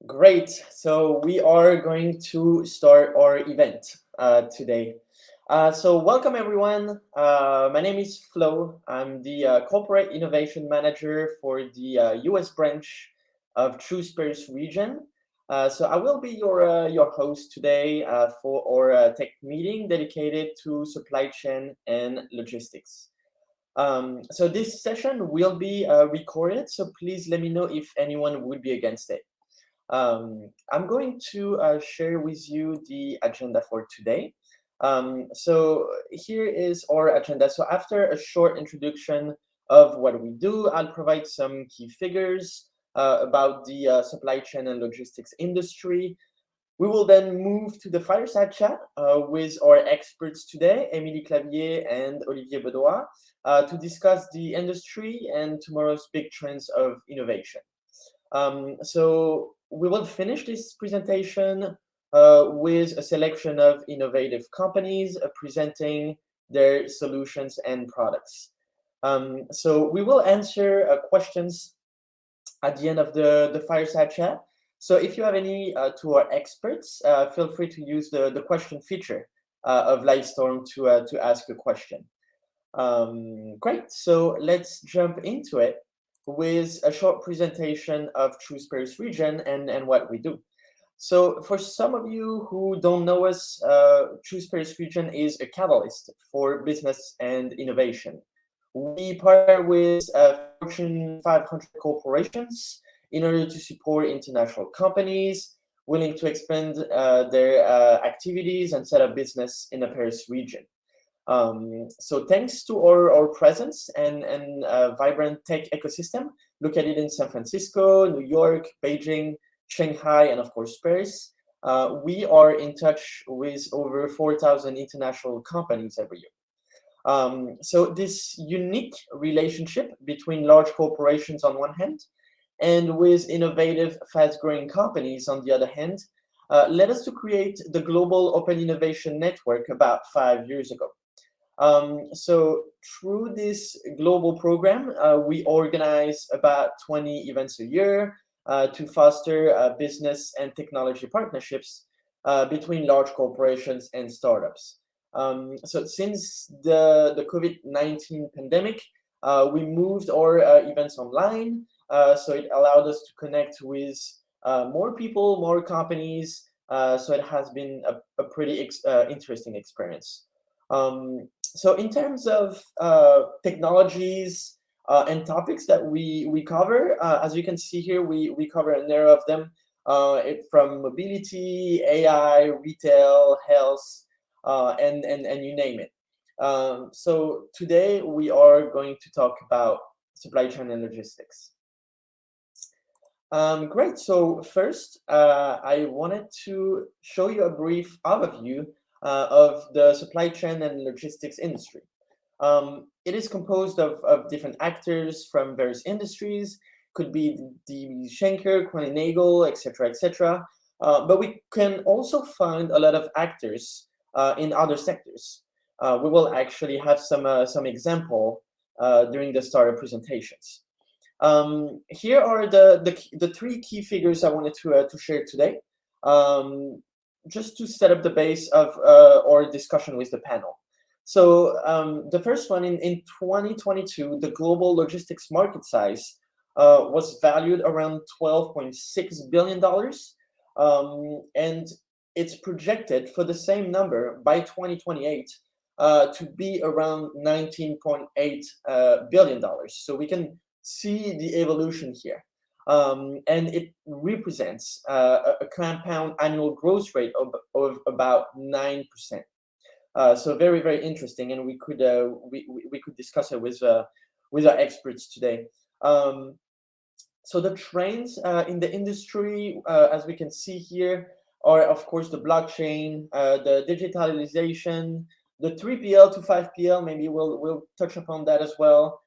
Great. So we are going to start our event today. So welcome everyone. My name is Flo. I'm the Corporate Innovation Manager for the US branch of True Spirits region. So I will be your host today for our tech meeting dedicated to supply chain and logistics. So this session will be recorded, so please let me know if anyone would be against it. I'm going to share with you the agenda for today. So here is our agenda. So after a short introduction of what we do, I'll provide some key figures about the supply chain and logistics industry. We will then move to the fireside chat with our experts today, Emilie, Clavier, and Olivier Bedois, to discuss the industry and tomorrow's big trends of innovation. So we will finish this presentation with a selection of innovative companies presenting their solutions and products. So we will answer questions at the end of the fireside chat. So if you have any to our experts, feel free to use the question feature of Livestorm to ask a question. Great, so let's jump into it with a short presentation of True Spirits region and what we do. So for some of you who don't know us, True Spirits region is a catalyst for business and innovation. We partner with Fortune 500 corporations in order to support international companies willing to expand their activities and set up business in the Paris region. So thanks to our presence and vibrant tech ecosystem located in San Francisco, New York, Beijing, Shanghai, and of course Paris, we are in touch with over 4,000 international companies every year. So this unique relationship between large corporations on one hand and with innovative, fast-growing companies on the other hand led us to create the Global Open Innovation Network about 5 years ago. So through this global program, we organize about 20 events a year to foster business and technology partnerships between large corporations and startups. So since the COVID-19 pandemic, we moved our events online. So it allowed us to connect with more people, more companies. So it has been a pretty interesting experience. So in terms of technologies and topics that we cover, as you can see here, we cover a number of them, from mobility, AI, retail, health, and you name it. So today we are going to talk about supply chain and logistics. Great. So first, I wanted to show you a brief overview of the supply chain and logistics industry. It is composed of different actors from various industries, could be the Schenker, Nagel, etc., etc. But we can also find a lot of actors in other sectors. We will actually have some example during the startup presentations. Here are the three key figures I wanted to share today, just to set up the base of our discussion with the panel. So the first one, in 2022, the global logistics market size was valued around $12.6 billion. And it's projected for the same number by 2028 to be around $19.8 billion. So we can see the evolution here. And it represents a compound annual growth rate of about 9%. So very, very interesting, and we could discuss it with our experts today. So the trends in the industry, as we can see here, are of course the blockchain, the digitalization, the 3PL to 5PL. Maybe we'll touch upon that as well,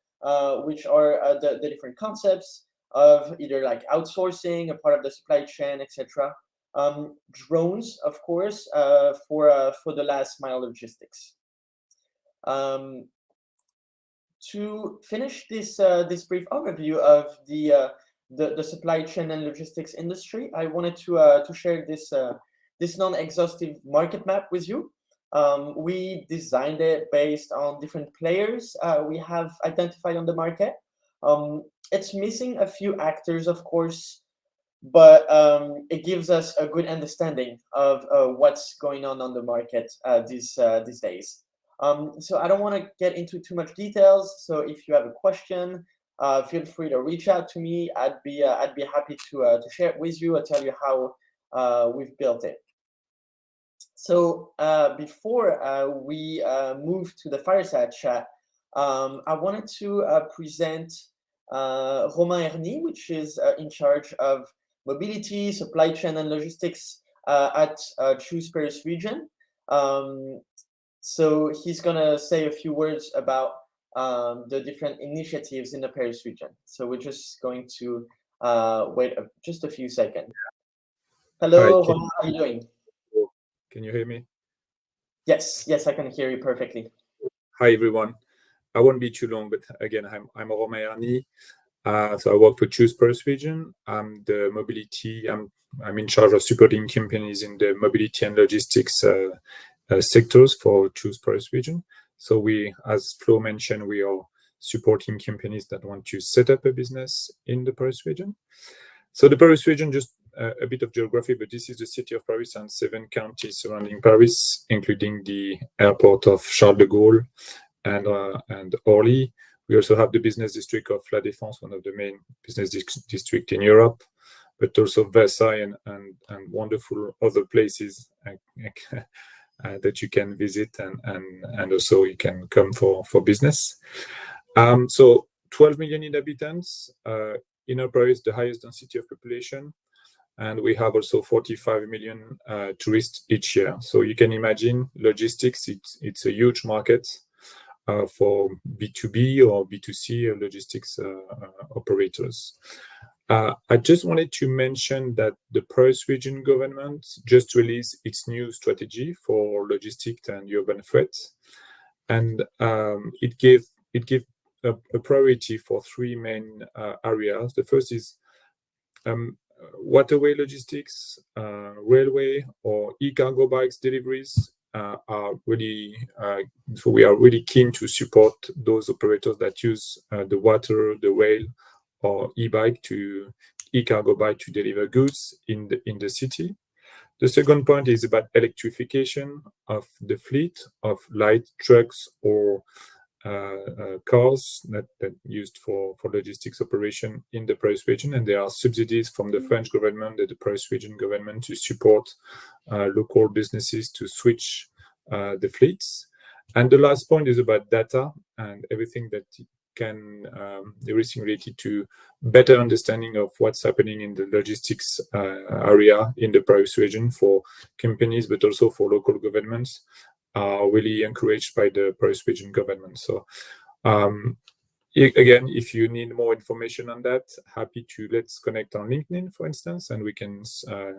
which are the different concepts of either like outsourcing, a part of the supply chain, etc. Drones, of course, for the last mile logistics. To finish this brief overview of the the supply chain and logistics industry, I wanted to share this non-exhaustive market map with you. We designed it based on different players we have identified on the market. It's missing a few actors, of course, but it gives us a good understanding of what's going on the market these days. So I don't want to get into too much details. So if you have a question, feel free to reach out to me. I'd be happy to share it with you or tell you how we've built it. So before we move to the Fireside chat, I wanted to present Romain Herny, which is in charge of mobility, supply chain, and logistics at Choose Paris region. So he's gonna say a few words about the different initiatives in the Paris region. So we're just going to wait just a few seconds. Hello, Romain, how are you doing? Can you hear me? Yes, I can hear you perfectly. Hi, everyone. I won't be too long, but again, I'm Romain Herny. So I work for Choose Paris region. I'm the mobility. I'm in charge of supporting companies in the mobility and logistics sectors for Choose Paris region. So we, as Flo mentioned, we are supporting companies that want to set up a business in the Paris region. So the Paris region, just a bit of geography, but this is the city of Paris and 7 counties surrounding Paris, including the airport of Charles de Gaulle and Orly. We also have the business district of La Défense, one of the main business districts in Europe, but also Versailles and wonderful other places that you can visit and also you can come for business. So 12 million inhabitants, inner Paris, the highest density of population, and we have also 45 million tourists each year. So you can imagine logistics, it's a huge market for B2B or B2C logistics operators. I just wanted to mention that the Paris region government just released its new strategy for logistics and urban freight, and it gave a priority for 3 main areas. The first is waterway logistics, railway or e-cargo bikes deliveries are really, so we are really keen to support those operators that use the water, the rail, or e-cargo bike to deliver goods in the city. The second point is about electrification of the fleet of light trucks or cars that used for logistics operation in the Paris region, and there are subsidies from the French government and the Paris region government to support local businesses to switch the fleets. And the last point is about data and everything that can everything related to better understanding of what's happening in the logistics area in the Paris region for companies, but also for local governments, are really encouraged by the Paris region government. So again, if you need more information on that, happy to let's connect on LinkedIn, for instance, and we can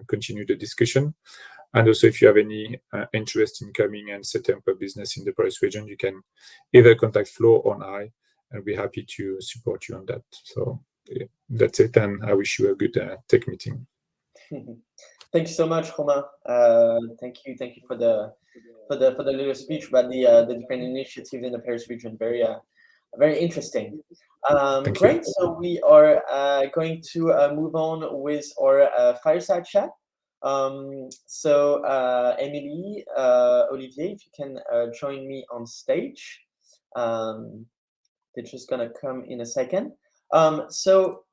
continue the discussion. And also, if you have any interest in coming and setting up a business in the Paris region, you can either contact Flo or I, and we're happy to support you on that. So yeah, that's it, and I wish you a good tech meeting. Thank you so much, Romain. Thank you for the little speech about the different initiatives in the Paris region. Very interesting. Great. So we are going to move on with our fireside chat. So Emilie, Olivier, if you can join me on stage. They're just gonna come in a second. So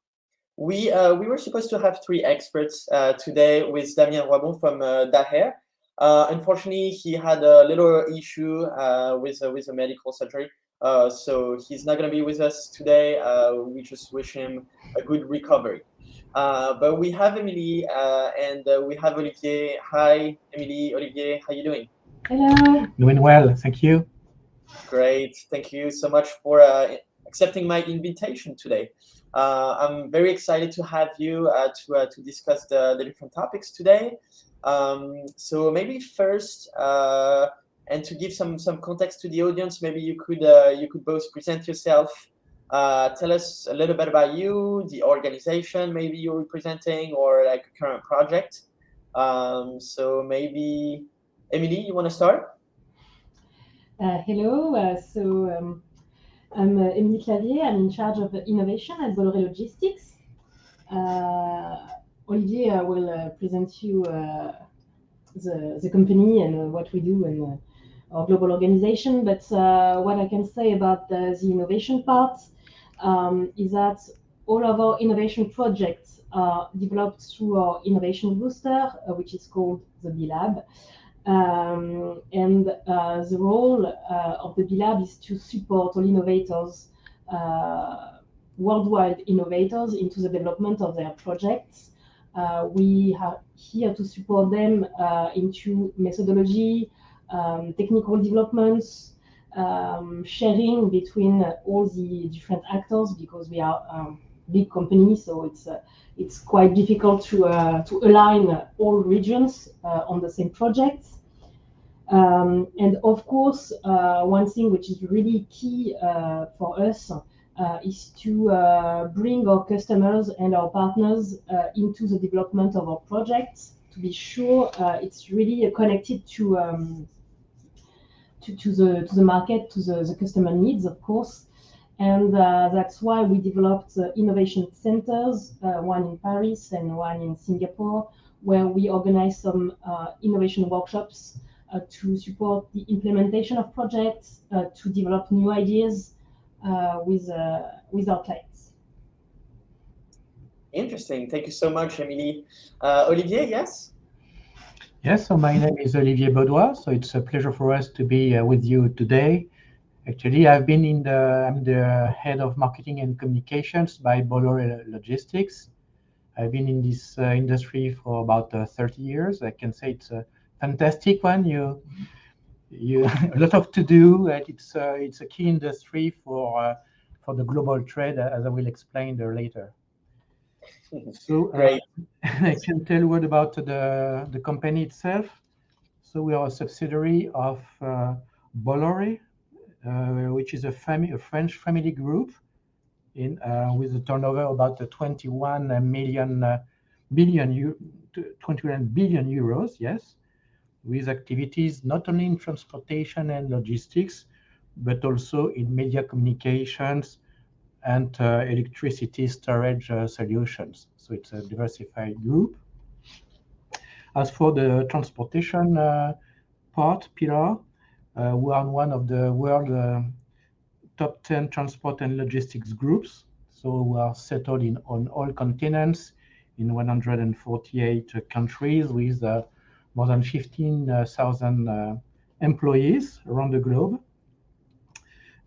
we were supposed to have 3 experts today with Damien Roibon from Daher. Unfortunately, he had a little issue with a medical surgery, so he's not going to be with us today. We just wish him a good recovery. But we have Emilie and we have Olivier. Hi, Emilie, Olivier, how are you doing? Hello. Doing well, thank you. Great, thank you so much for accepting my invitation today. I'm very excited to have you to discuss the different topics today. So maybe first, and to give some context to the audience, maybe you could both present yourself Tell us a little bit about you, the organization maybe you're representing, or like a current project. So maybe, Emilie, you want to start? Hello, I'm Emilie Clavier. I'm in charge of innovation at Bolloré Logistics. Olivier will present you the company and what we do and our global organization. But what I can say about the innovation part is that all of our innovation projects are developed through our innovation booster, which is called the B Lab. And the role of the B Lab is to support all innovators, worldwide innovators, into the development of their projects. We are here to support them into methodology, technical developments, sharing between all the different actors, because we are big company, so it's quite difficult to align all regions on the same projects. And of course, one thing which is really key for us is to bring our customers and our partners into the development of our projects, to be sure it's really connected to the market, to the customer needs, of course. And that's why we developed innovation centers, one in Paris and one in Singapore, where we organize some innovation workshops to support the implementation of projects, to develop new ideas with our clients. Interesting. Thank you so much, Emilie. Olivier, yes? Yes, so my name is Olivier Bedois, so it's a pleasure for us to be with you today. Actually, I'm the head of marketing and communications by Bolloré Logistics. I've been in this industry for about 30 years. I can say it's a fantastic one. You a lot of to do, and it's a key industry for the global trade, as I will explain later. So Great. I can tell you what about the company itself. So we are a subsidiary of Bolloré, which is a French family group with a turnover about 21 billion euros, yes, with activities not only in transportation and logistics, but also in media communications and electricity storage solutions. So it's a diversified group. As for the transportation pillar, we are one of the world top 10 transport and logistics groups. So we are settled on all continents in 148 countries with more than 15,000 employees around the globe.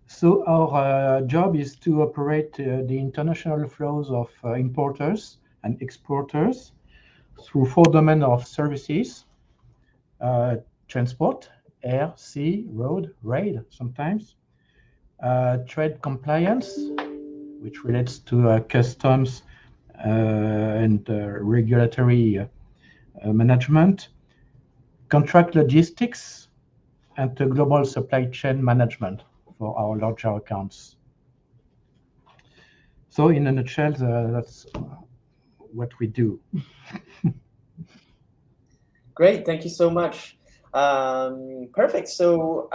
So our job is to operate the international flows of importers and exporters through 4 domains of services: transport, air, sea, road, rail sometimes, trade compliance, which relates to customs and regulatory management, contract logistics, and global supply chain management for our larger accounts. So in a nutshell, that's what we do. Great, thank you so much. Perfect. So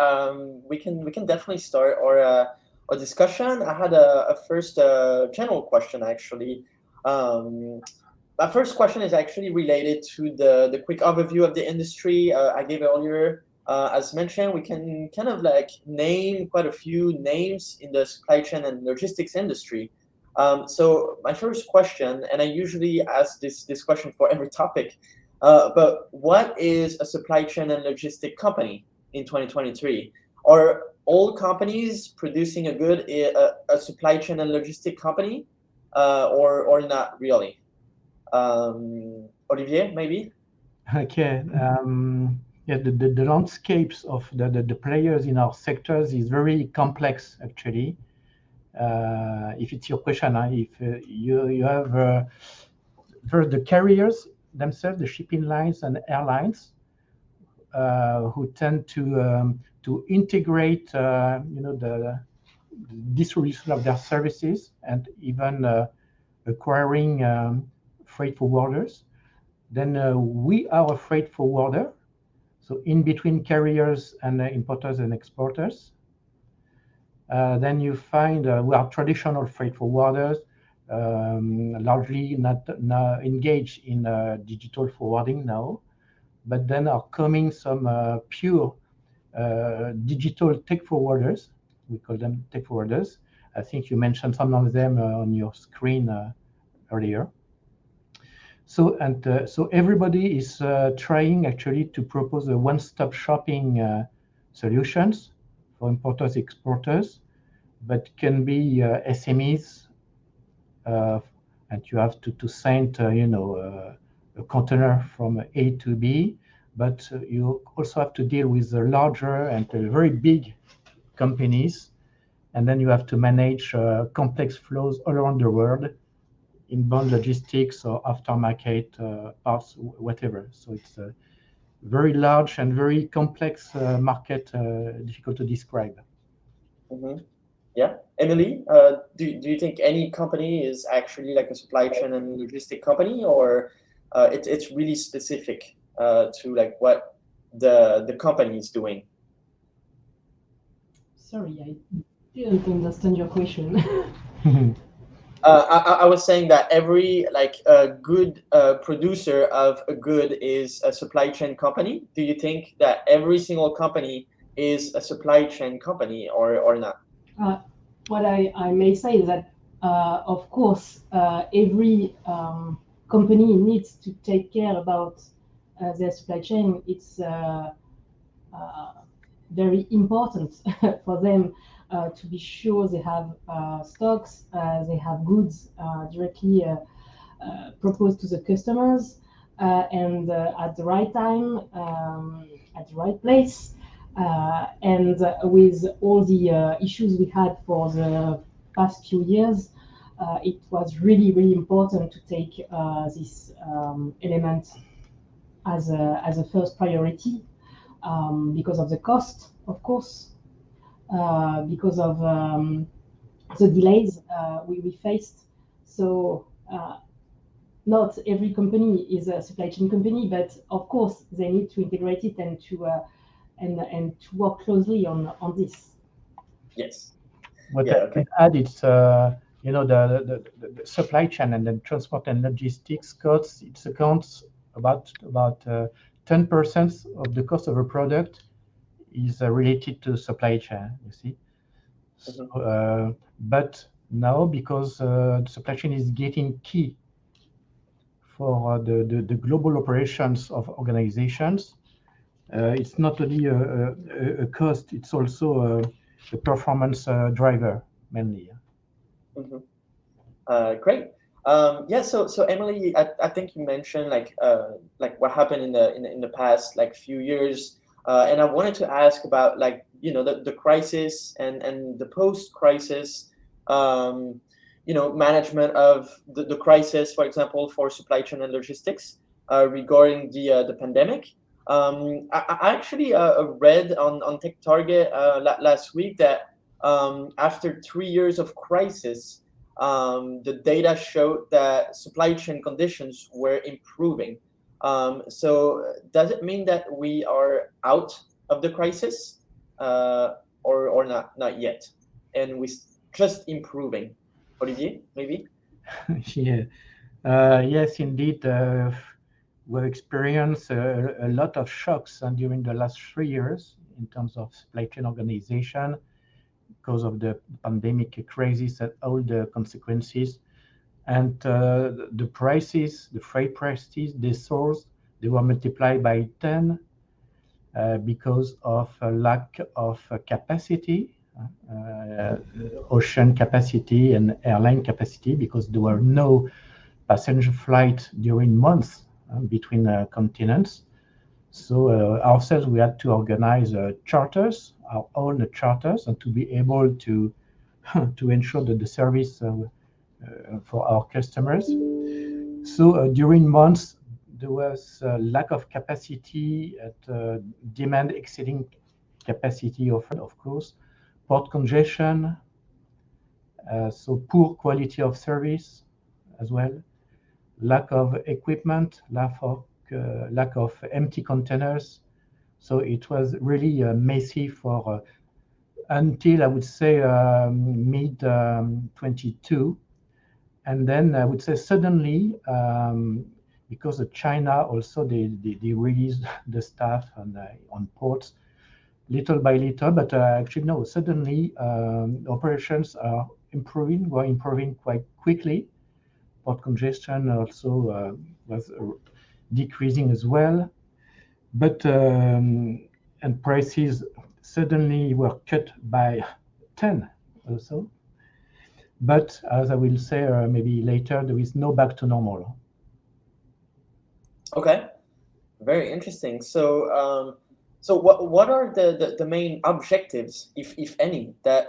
we can definitely start our discussion. I had a first general question actually. My first question is actually related to the quick overview of the industry I gave earlier. As mentioned, we can kind of like name quite a few names in the supply chain and logistics industry. So my first question, and I usually ask this question for every topic, but what is a supply chain and logistic company in 2023? Are all companies producing a good a supply chain and logistic company, or not really? Olivier, maybe? Okay. Yeah, the landscapes of the players in our sectors is very complex, actually. If it's your question, if you have first the carriers themselves, the shipping lines and airlines, who tend to integrate, distribution of their services and even acquiring freight forwarders. Then we are a freight forwarder, so in between carriers and importers and exporters. Then you find we are traditional freight forwarders, largely not engaged in digital forwarding now, but then are coming some pure digital tech forwarders. We call them tech forwarders. I think you mentioned some of them on your screen earlier. So everybody is trying actually to propose a one-stop shopping solutions for importers, exporters, but can be SMEs, and you have to send a container from A to B, but you also have to deal with the larger and very big companies, and then you have to manage complex flows all around the world, inbound logistics or aftermarket parts, whatever. So it's a very large and very complex market, difficult to describe. Mm-hmm. Yeah, Emilie, do you think any company is actually like a supply chain and logistic company, or it's really specific to like what the company is doing? Sorry, I didn't understand your question. I was saying that every good producer of a good is a supply chain company. Do you think that every single company is a supply chain company or not? What I may say is that, of course, every company needs to take care about their supply chain. It's very important for them to be sure they have stocks, they have goods directly proposed to the customers, and at the right time, at the right place. And with all the issues we had for the past few years, it was really, really important to take this element as a first priority, because of the cost, of course, because of the delays we faced. So not every company is a supply chain company, but of course they need to integrate it and to work closely on this. Yes. What Yeah, I okay. can add is, the supply chain and then transport and logistics costs. It accounts about 10% of the cost of a product is related to supply chain. You see, so, but now because the supply chain is getting key for the global operations of organizations. It's not only a cost; it's also a performance driver mainly. Great. Yeah. So Emilie, I think you mentioned like what happened in the past like few years, and I wanted to ask about like the crisis and the post-crisis management of the crisis, for example, for supply chain and logistics regarding the pandemic. I actually read on TechTarget last week that after 3 years of crisis, the data showed that supply chain conditions were improving. So does it mean that we are out of the crisis, or not yet, and we just improving? Olivier, maybe? Yeah. Yes, indeed. We've experienced a lot of shocks during the last 3 years in terms of supply chain organization because of the pandemic crisis and all the consequences. And the prices, the freight prices, they were multiplied by 10 because of a lack of capacity. Ocean capacity and airline capacity, because there were no passenger flights during months between continents. So ourselves, we had to organize charters, our own charters, and to be able to to ensure that the service for our customers. So during months, there was a lack of capacity at demand exceeding capacity of course, port congestion, So poor quality of service as well, lack of equipment, lack of empty containers. So it was really messy for until I would say mid 22. And then I would say suddenly, because of China also, they released the staff on ports little by little, but actually no, suddenly operations are were improving quite quickly. Port congestion also was decreasing as well, but and prices suddenly were cut by 10 also. But as I will say maybe later, there is no back to normal. Okay, very interesting. So, so what are the main objectives, if any, that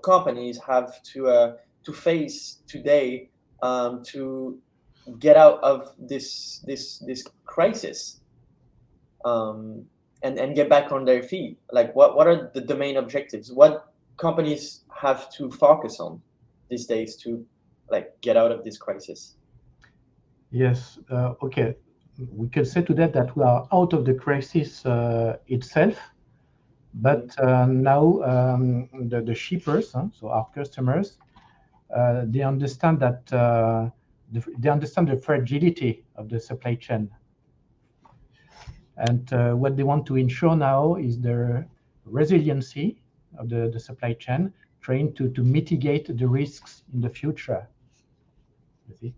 companies have to face today to get out of this crisis, and get back on their feet? Like, what are the main objectives? What companies have to focus on these days to get out of this crisis? Yes, okay. We can say to that we are out of the crisis itself, but now the shippers, so our customers, they understand that they understand the fragility of the supply chain. And what they want to ensure now is the resiliency of the supply chain, trying to mitigate the risks in the future. You see?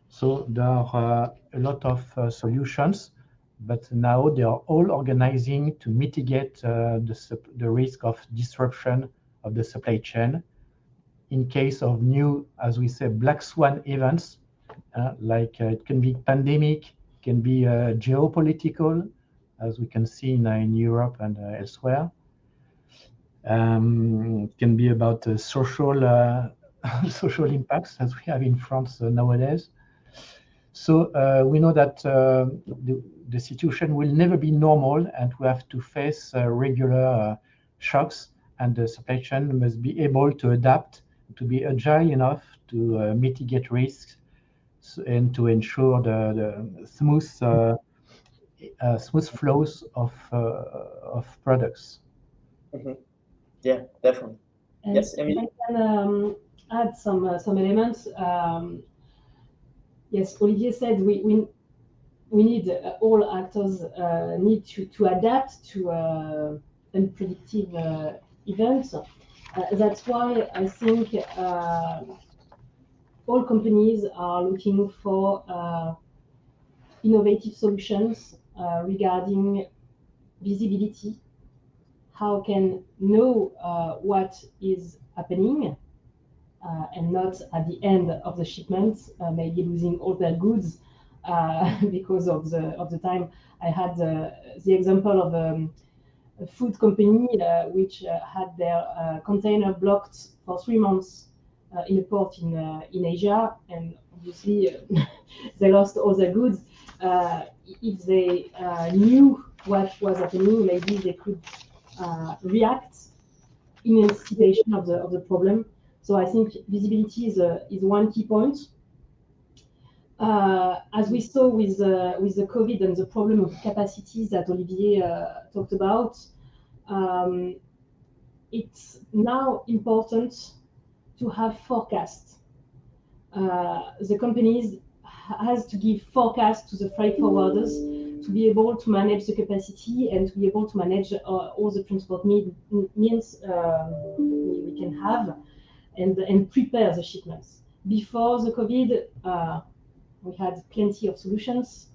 So there are a lot of solutions, but now they are all organizing to mitigate the risk of disruption of the supply chain in case of new, as we say, black swan events, like it can be pandemic, can be geopolitical, as we can see in Europe and elsewhere. It can be about social social impacts, as we have in France nowadays. So we know that the situation will never be normal, and we have to face regular shocks, and the supply chain must be able to adapt, to be agile enough to mitigate risks and to ensure the smooth flows of products. Mm-hmm. Yeah, definitely. And yes, Emilie? I can add some elements. Yes, Olivier said we need all actors need to adapt to unpredictable events. That's why I think all companies are looking for innovative solutions regarding visibility. How can know what is happening and not at the end of the shipment, maybe losing all their goods because of the time. I had the example of a food company which had their container blocked for 3 months in a port in Asia, and obviously they lost all their goods. If they knew what was happening, maybe they could react in anticipation of the problem. So I think visibility is one key point. As we saw with the COVID and the problem of capacities that Olivier talked about, it's now important to have forecasts. The companies has to give forecasts to the freight forwarders to be able to manage the capacity and to be able to manage all the transport means we can have, and prepare the shipments. Before the COVID, we had plenty of solutions,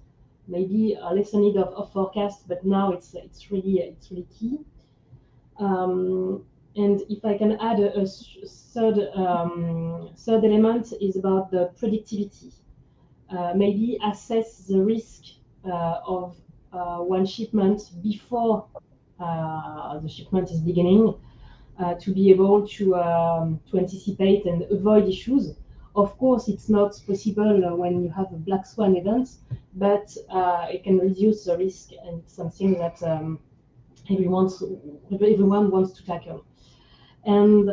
maybe less need of forecast, but now it's really key. And if I can add a third element is about the productivity. Maybe assess the risk of one shipment before the shipment is beginning, to be able to anticipate and avoid issues. Of course, it's not possible when you have a black swan event, but it can reduce the risk, and it's something that everyone wants to tackle. And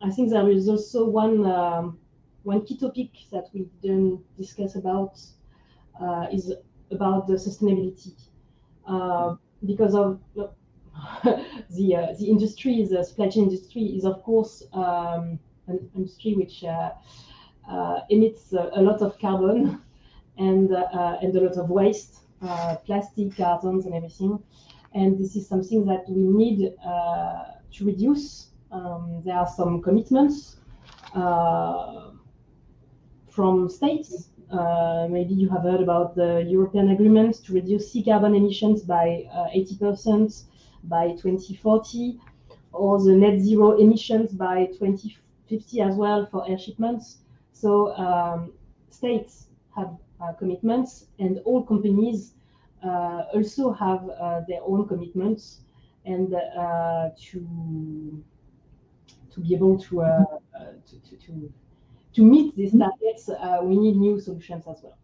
I think there is also one key topic that we didn't discuss about is about the sustainability. Because of the industry, the supply chain industry is of course an industry which emits a lot of carbon and a lot of waste, plastic, cartons, and everything. And this is something that we need to reduce. There are some commitments from states. Maybe you have heard about the European agreement to reduce sea carbon emissions by 80% by 2040, or the net zero emissions by 2050 as well for air shipments. So states have commitments, and all companies also have their own commitments, and to be able to meet these targets, we need new solutions as well.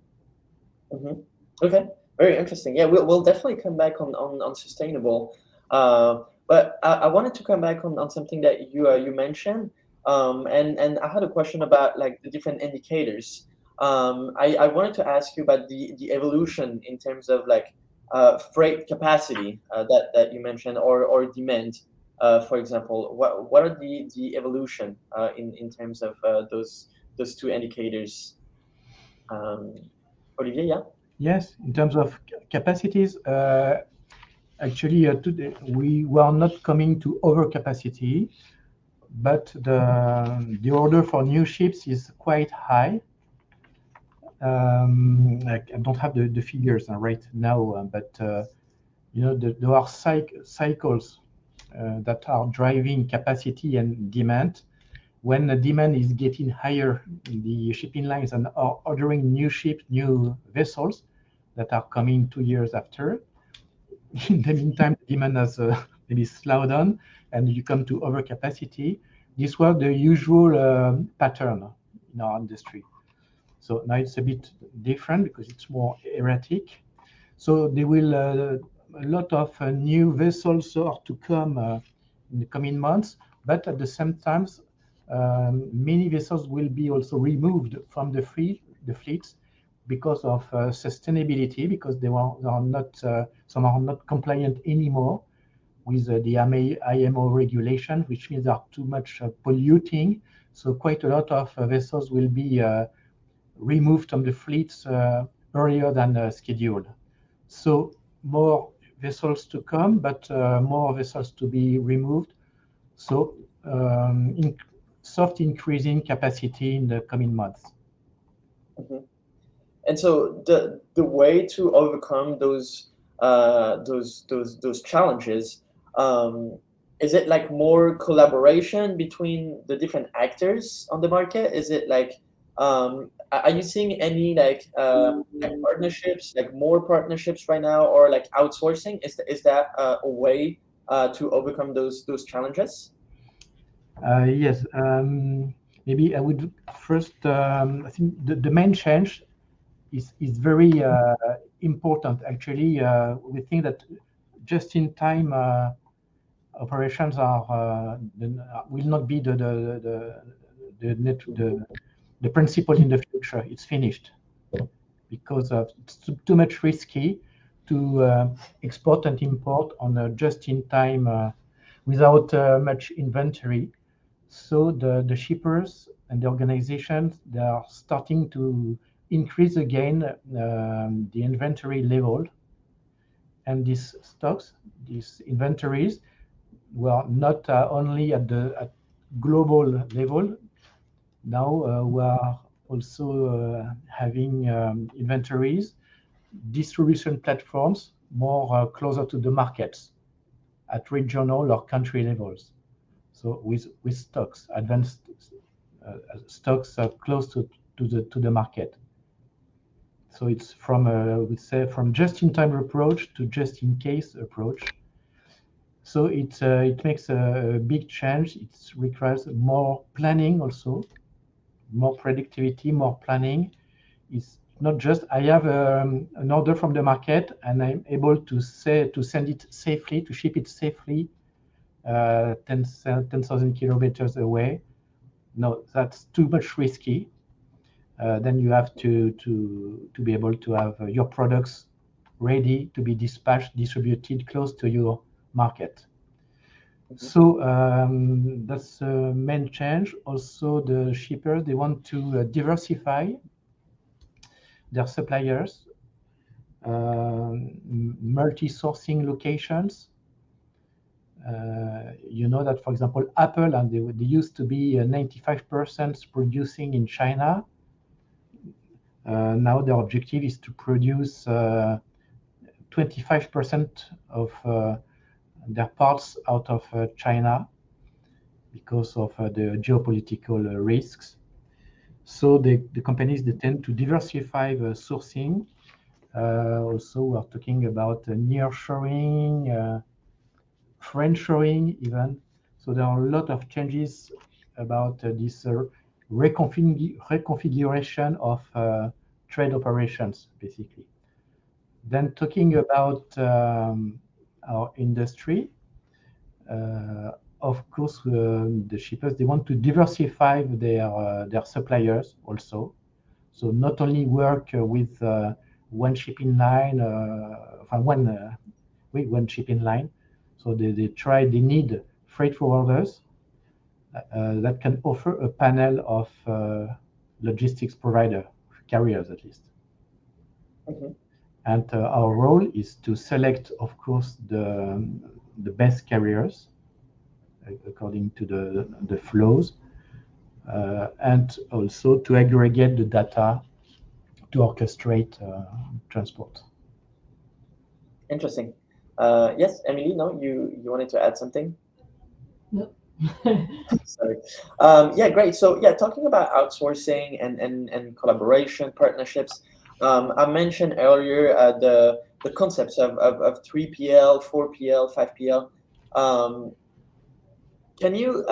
Mm-hmm. Okay, very interesting. Yeah, we'll definitely come back on sustainable. But I wanted to come back on something that you mentioned. And I had a question about like the different indicators. I wanted to ask you about the evolution in terms of like freight capacity that you mentioned, or demand. For example, what are the evolution in terms of those two indicators? Olivier, yeah? Yes, in terms of capacities, actually today we were not coming to overcapacity, but the order for new ships is quite high. I don't have the figures right now, but you know, there are cycles that are driving capacity and demand. When the demand is getting higher, the shipping lines are ordering new ships, new vessels that are coming 2 years after. In the meantime, the demand has maybe slowed down, and you come to overcapacity. This was the usual pattern in our industry. So now it's a bit different because it's more erratic. So there will a lot of new vessels are to come in the coming months, but at the same time, many vessels will be also removed from the fleets because of sustainability, because they are not some are not compliant anymore with the IMO regulation, which means they are too much polluting. So quite a lot of vessels will be removed from the fleets earlier than scheduled. So more vessels to come, but more vessels to be removed. So soft increasing capacity in the coming months. Mm-hmm. And so the way to overcome those challenges, is it like more collaboration between the different actors on the market? Is it like are you seeing any like partnerships, like more partnerships right now, or like outsourcing? Is that a way to overcome those challenges? Yes, maybe I would first. I think the main change is very important. Actually, we think that just-in-time operations will not be the principle in the future. It's finished because it's too much risky to export and import on a just-in-time without much inventory. So the shippers and the organizations, they are starting to increase again the inventory level, and these stocks, these inventories, were not only at global level. Now we are also having inventories, distribution platforms more closer to the markets at regional or country levels. So with stocks, advanced stocks are close to the market. So it's from we say from just-in-time approach to just-in-case approach. So it makes a big change. It requires more planning also, more productivity, more planning. It's not just I have an order from the market and I'm able to send it safely, to ship it safely 10,000 kilometers away. No, that's too much risky. Then you have to be able to have your products ready to be dispatched, distributed close to your market. So that's the main change. Also, the shippers, they want to diversify their suppliers, multi-sourcing locations. You know that, for example, Apple, and they used to be 95% producing in China. Now their objective is to produce 25% of their parts out of China because of the geopolitical risks. So the companies, they tend to diversify the sourcing. Also, we are talking about nearshoring, friendshoring even. So there are a lot of changes about this reconfiguration of trade operations, basically. Then talking about our industry, of course, the shippers, they want to diversify their suppliers also. So not only work with one shipping line, one shipping line. So they need freight forwarders that can offer a panel of logistics provider, carriers at least. And our role is to select, of course, the best carriers according to the flows, and also to aggregate the data to orchestrate transport. Interesting. Yes, Emilie, no, you wanted to add something? No. Sorry. Yeah, great. So yeah, talking about outsourcing and collaboration partnerships, I mentioned earlier the concepts of 3PL, 4PL, 5PL. Can you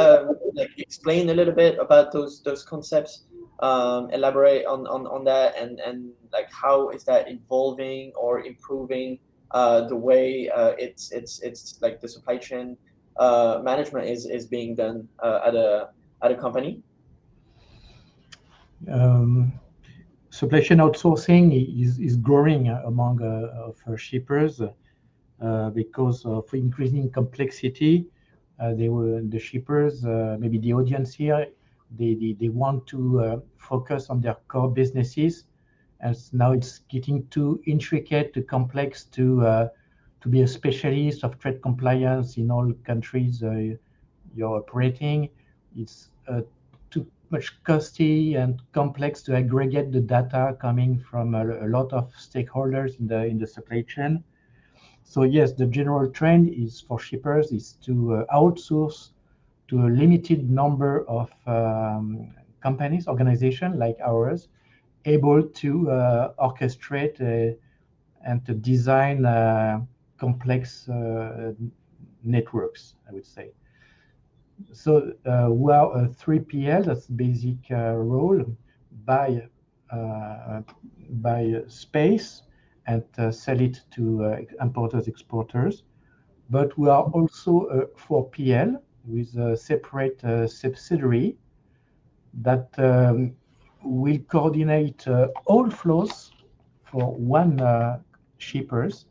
like explain a little bit about those concepts? Elaborate on that and like how is that evolving or improving the way it's like the supply chain management is being done at a company? Supply chain outsourcing is growing among of shippers because of increasing complexity. The shippers, maybe the audience here, they want to focus on their core businesses, and now it's getting too intricate, too complex to be a specialist of trade compliance in all countries you're operating. It's too much costly and complex to aggregate the data coming from a lot of stakeholders in the supply chain. So yes, the general trend is for shippers is to outsource to a limited number of companies, organizations like ours, able to orchestrate and to design complex networks, I would say. So well, 3PL, that's basic role, buy space and sell it to importers, exporters. But we are also a 4PL with a separate subsidiary that will coordinate all flows for one shippers,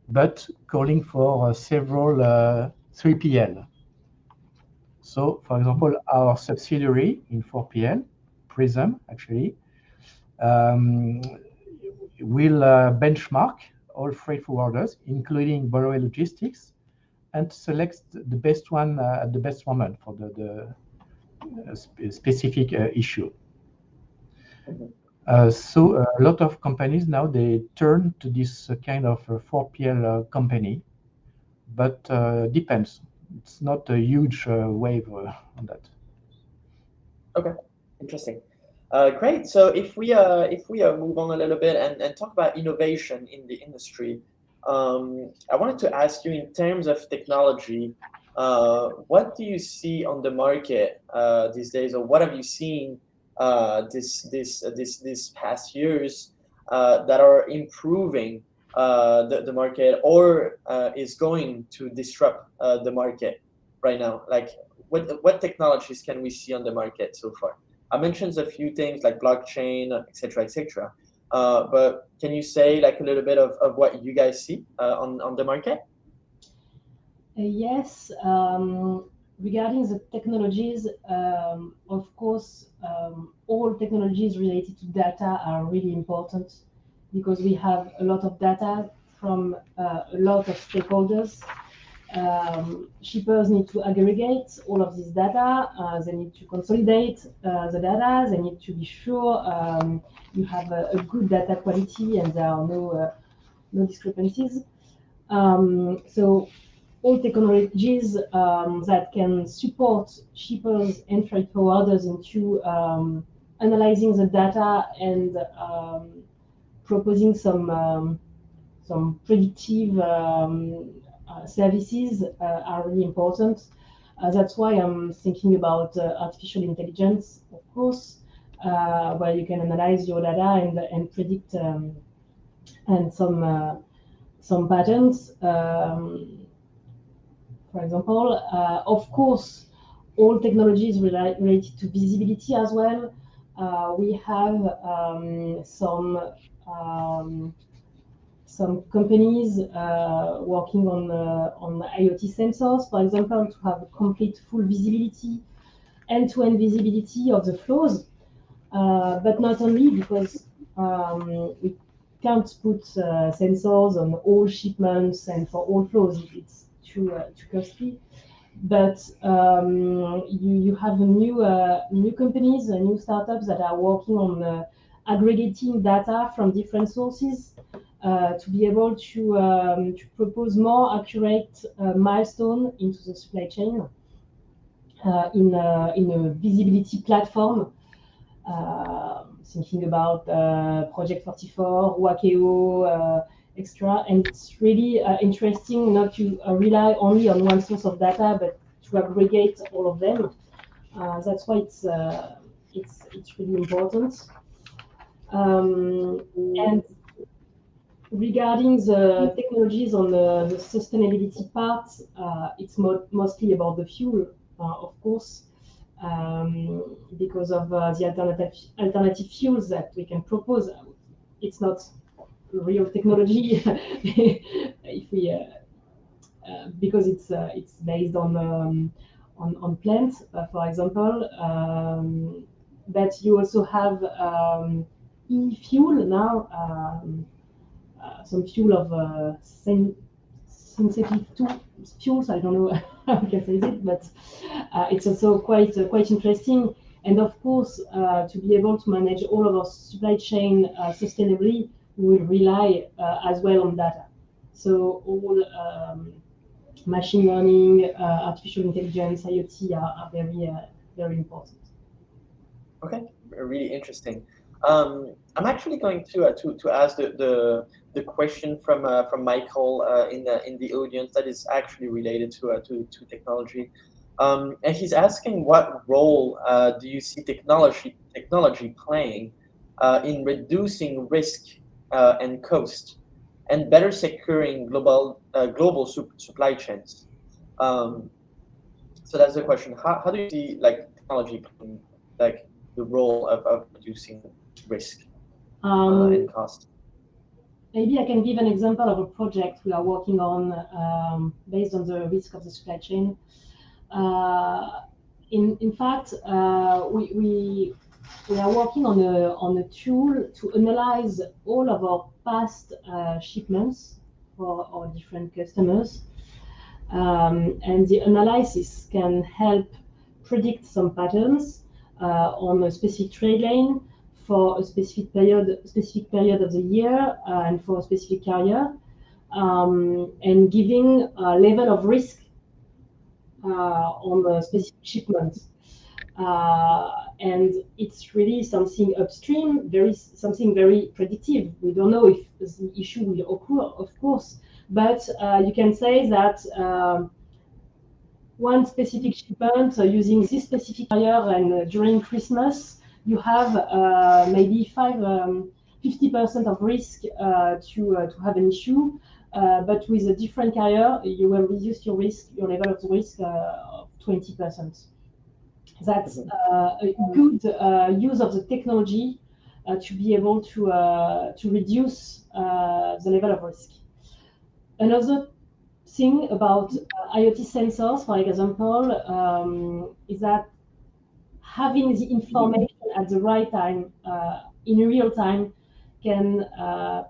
but calling for several 3PL. So, for example, our subsidiary in 4PL, Prism, actually, will benchmark all freight forwarders, including Bedois Logistics, and select the best one at the best moment for the specific issue. So a lot of companies now, they turn to this kind of 4PL company, but depends. It's not a huge wave on that. Okay, interesting. Great. So if we move on a little bit and talk about innovation in the industry, I wanted to ask you in terms of technology, what do you see on the market these days, or what have you seen this past years that are improving the market or is going to disrupt the market right now? Like, what technologies can we see on the market so far? I mentioned a few things like blockchain, etc., etc. But can you say like a little bit of what you guys see on the market? Yes, regarding the technologies, of course, all technologies related to data are really important because we have a lot of data from a lot of stakeholders. Shippers need to aggregate all of this data. They need to consolidate the data. They need to be sure you have a good data quality and there are no discrepancies. So all technologies that can support shippers and freight forwarders into analyzing the data and proposing some predictive services are really important. That's why I'm thinking about artificial intelligence, of course, where you can analyze your data and predict and some patterns. For example, of course, all technologies related to visibility as well. We have some companies working on IoT sensors, for example, to have a complete full visibility, end-to-end visibility of the flows. But not only because we can't put sensors on all shipments and for all flows. It's too costly. But you have new companies, new startups that are working on aggregating data from different sources to be able to propose more accurate milestone into the supply chain in a visibility platform. Thinking about Project 44, Wakeo, extra, and it's really interesting not to rely only on one source of data, but to aggregate all of them. That's why it's really important. And regarding the technologies on the sustainability part, it's mostly about the fuel, of course. Because of the alternative fuels that we can propose. It's not real technology if we because it's based on plants, for example. But you also have e-fuel now, some fuel of synthetic fuels. I don't know how we can say it, but it's also quite interesting. And of course, to be able to manage all of our supply chain sustainably, we will rely as well on data. So all machine learning, artificial intelligence, IoT are very important. Okay, really interesting. I'm actually going to ask the question from Michael in the audience that is actually related to technology, and he's asking what role do you see technology playing in reducing risk and cost and better securing global supply chains. So that's the question. How do you see like technology playing like the role of reducing risk and cost? Maybe I can give an example of a project we are working on based on the risk of the supply chain. In fact, we are working on a tool to analyze all of our past shipments for our different customers, and the analysis can help predict some patterns on a specific trade lane for a specific period of the year and for a specific carrier, and giving a level of risk on a specific shipment. And it's really something upstream, something very predictive. We don't know if the issue will occur, of course, but you can say that one specific shipment using this specific carrier and during Christmas, you have maybe 50% of risk to have an issue. but with a different carrier, you will reduce your risk, your level of risk of 20%. That's a good use of the technology to be able to reduce the level of risk. Another thing about IoT sensors, for example, is that having the information at the right time, in real time, can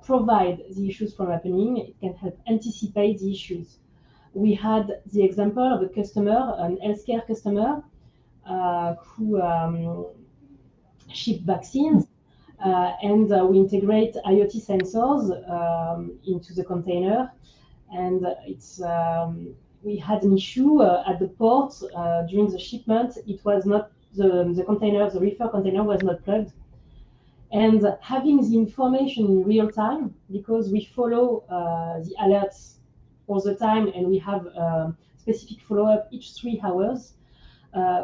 provide the issues from happening. It can help anticipate the issues. We had the example of a customer, an healthcare customer, who ship vaccines, and we integrate IoT sensors into the container. And we had an issue at the port during the shipment. It was not the container, the reefer container was not plugged. And having the information in real time, because we follow the alerts all the time and we have specific follow-up each 3 hours,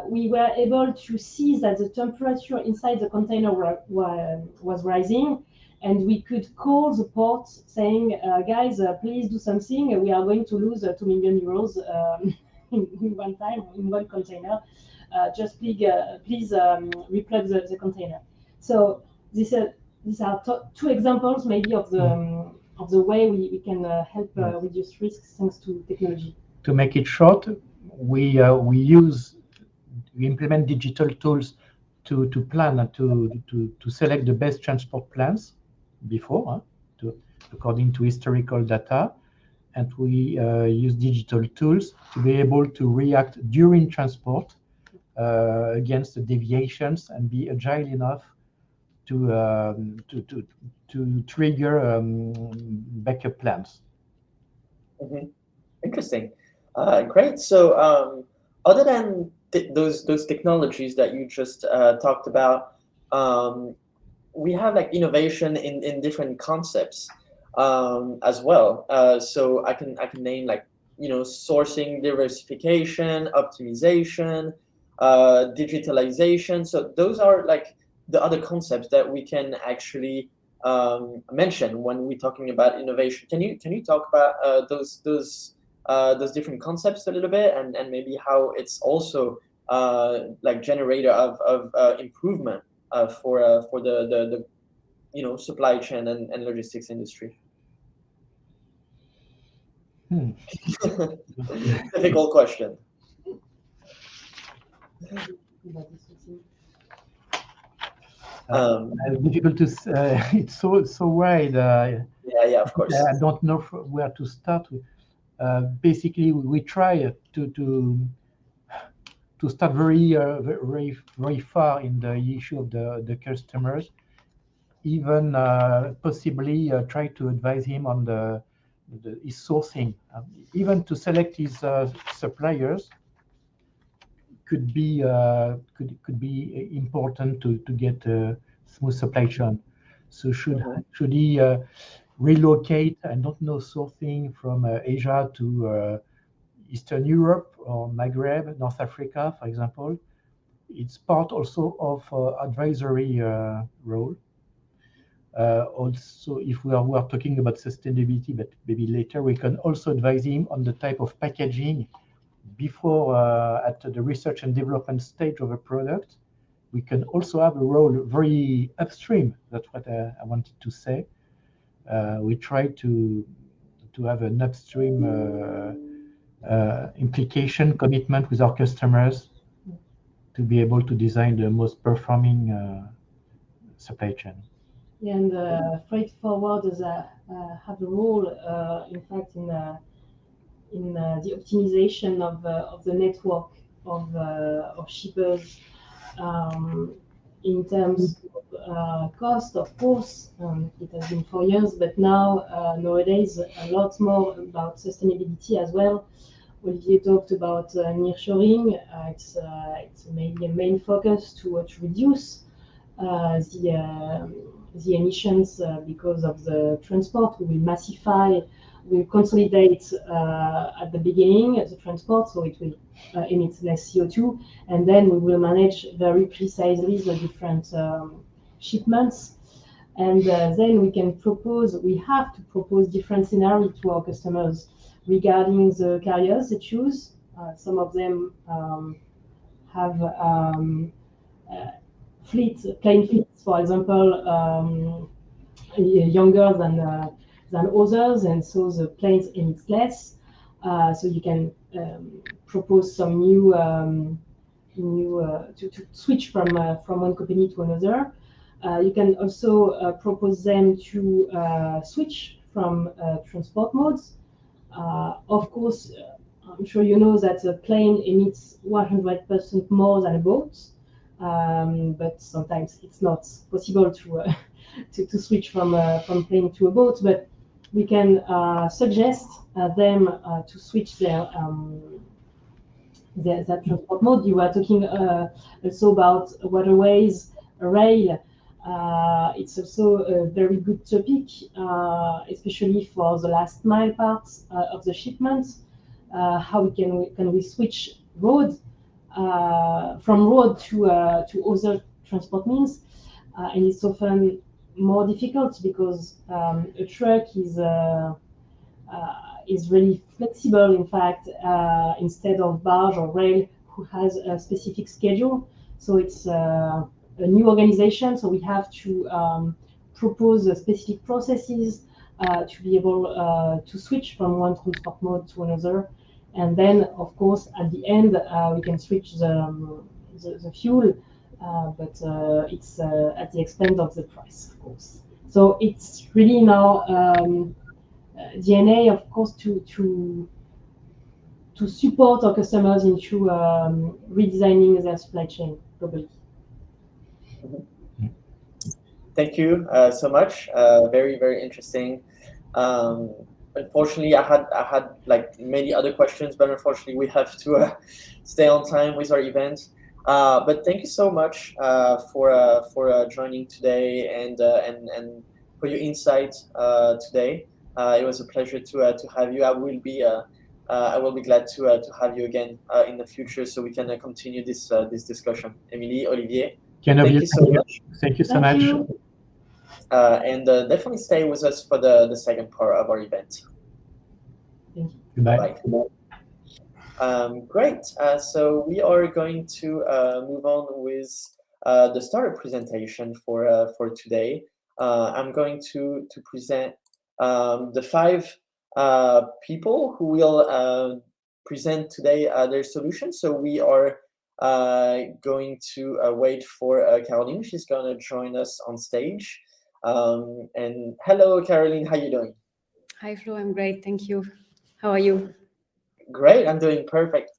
we were able to see that the temperature inside the container was rising, and we could call the port saying, guys, please do something. We are going to lose 2 million euros in one time, in one container. Just please replug the container. So these are 2 examples maybe of the way we can help reduce risks thanks to technology. To make it short, we implement digital tools to plan and to select the best transport plans before, according to historical data, and we use digital tools to be able to react during transport against the deviations and be agile enough to trigger backup plans. Interesting. Great. So other than those technologies that you just talked about, we have like innovation in different concepts as well. So I can name like, you know, sourcing diversification, optimization, digitalization. So those are like the other concepts that we can actually mention when we're talking about innovation. Can you talk about those different concepts a little bit, and maybe how it's also like generator of improvement for the you know, supply chain and logistics industry? Difficult question. Difficult to it's so wide. Yeah, of course. I don't know where to start with. Basically, we try to start very far in the issue of the customers, even possibly try to advise him on his sourcing, even to select his suppliers could be important to get a smooth supply chain. So should he relocate, I don't know, sourcing from Asia to Eastern Europe or Maghreb, North Africa, for example? It's part also of advisory role. Also, if we are talking about sustainability, but maybe later, we can also advise him on the type of packaging before at the research and development stage of a product. We can also have a role very upstream. That's what I wanted to say. We try to have an upstream implication commitment with our customers to be able to design the most performing supply chain. Yeah, and freight forwarders have a role, in fact, in the optimization of the network of shippers in terms of cost, of course. It has been for years, but now nowadays a lot more about sustainability as well. Olivier talked about nearshoring. It's maybe a main focus to reduce the emissions because of the transport. We will massify, we consolidate at the beginning the transport, so it will emit less CO2, and then we will manage very precisely the different shipments. And then we have to propose different scenarios to our customers regarding the carriers they choose. Some of them have plane fleets, for example, younger than others, and so the planes emit less. So you can propose some to switch from one company to another. You can also propose them to switch from transport modes. Of course, I'm sure you know that a plane emits 100% more than a boat, but sometimes it's not possible to switch from plane to a boat. But we can suggest them to switch that transport mode. You were talking also about waterways, rail. It's also a very good topic, especially for the last mile parts of the shipment. How can we switch road from road to other transport means? And it's often more difficult because a truck is really flexible, in fact, instead of barge or rail, who has a specific schedule. So it's a new organization, so we have to propose specific processes to be able to switch from one transport mode to another. And then, of course, at the end, we can switch the fuel, but it's at the expense of the price, of course. So it's really now DNA, of course, to support our customers into redesigning their supply chain globally. Thank you so much. Very, very interesting. Unfortunately, I had like many other questions, but unfortunately, we have to stay on time with our event. But thank you so much for joining today and for your insight today. It was a pleasure to have you. I will be glad to have you again in the future, so we can continue this discussion. Emilie, Olivier, thank you so much. Thank you so much. And definitely stay with us for the second part of our event. Thank you. Goodbye. Great. So we are going to move on with the starter presentation for today. I'm going to present the 5 people who will present today their solutions. So we are going to wait for Caroline. She's going to join us on stage. And hello, Caroline. How are you doing? Hi, Flo. I'm great. Thank you. How are you? Great. I'm doing perfect.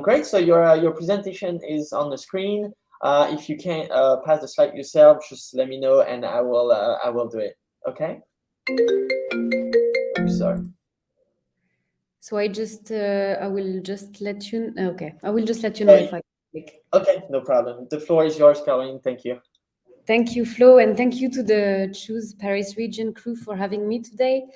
Great. So your presentation is on the screen. If you can't pass the slide yourself, just let me know, and I will do it. Okay. Oops, sorry. So I will just let you. Okay, I will just let you know if I click. Okay, no problem. The floor is yours, Caroline. Thank you. Thank you, Flo, and thank you to the Choose Paris Region crew for having me today.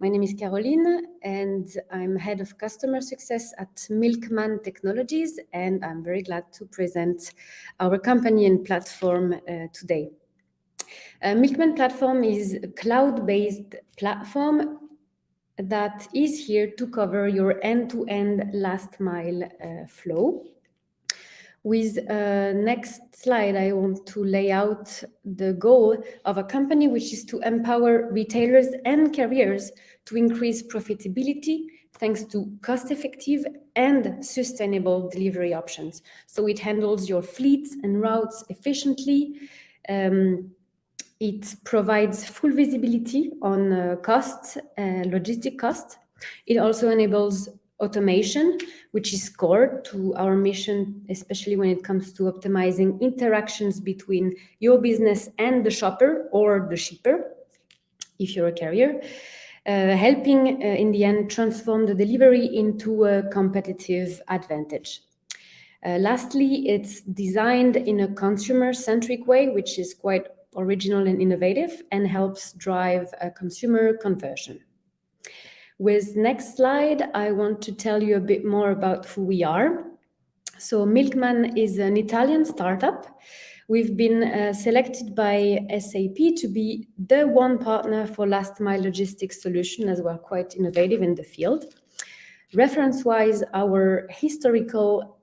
My name is Caroline, and I'm head of customer success at Milkman Technologies, and I'm very glad to present our company and platform today. Milkman Platform is a cloud-based platform that is here to cover your end-to-end last mile flow. With next slide, I want to lay out the goal of a company, which is to empower retailers and carriers to increase profitability thanks to cost-effective and sustainable delivery options. So it handles your fleets and routes efficiently. It provides full visibility on costs, logistic costs. It also enables automation, which is core to our mission, especially when it comes to optimizing interactions between your business and the shopper or the shipper, if you're a carrier, helping in the end transform the delivery into a competitive advantage. Lastly, it's designed in a consumer-centric way, which is quite original and innovative and helps drive a consumer conversion. With next slide, I want to tell you a bit more about who we are. So Milkman is an Italian startup. We've been selected by SAP to be the one partner for last mile logistics solution, as we're quite innovative in the field. Reference-wise, our historical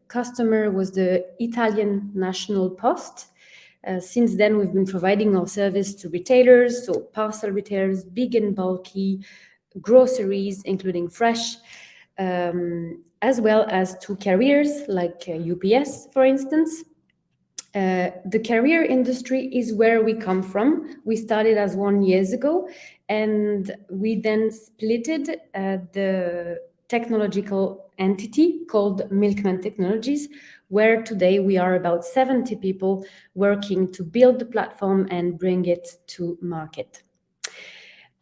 customer was the Italian National Post. Since then, we've been providing our service to retailers, so parcel retailers, big and bulky, groceries, including fresh, as well as to carriers like UPS, for instance. The carrier industry is where we come from. We started as 1 year ago, and we then splitted the technological entity called Milkman Technologies, where today we are about 70 people working to build the platform and bring it to market.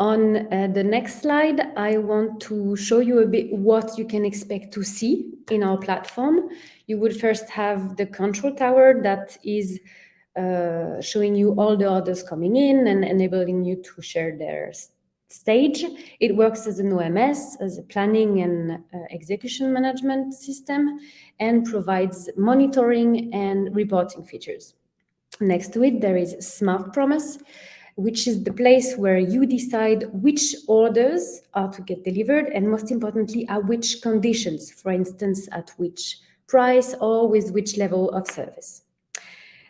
On the next slide, I want to show you a bit what you can expect to see in our platform. You would first have the control tower that is showing you all the orders coming in and enabling you to share their stage. It works as an OMS, as a planning and execution management system, and provides monitoring and reporting features. Next to it, there is Smart Promise, which is the place where you decide which orders are to get delivered and, most importantly, at which conditions, for instance, at which price or with which level of service.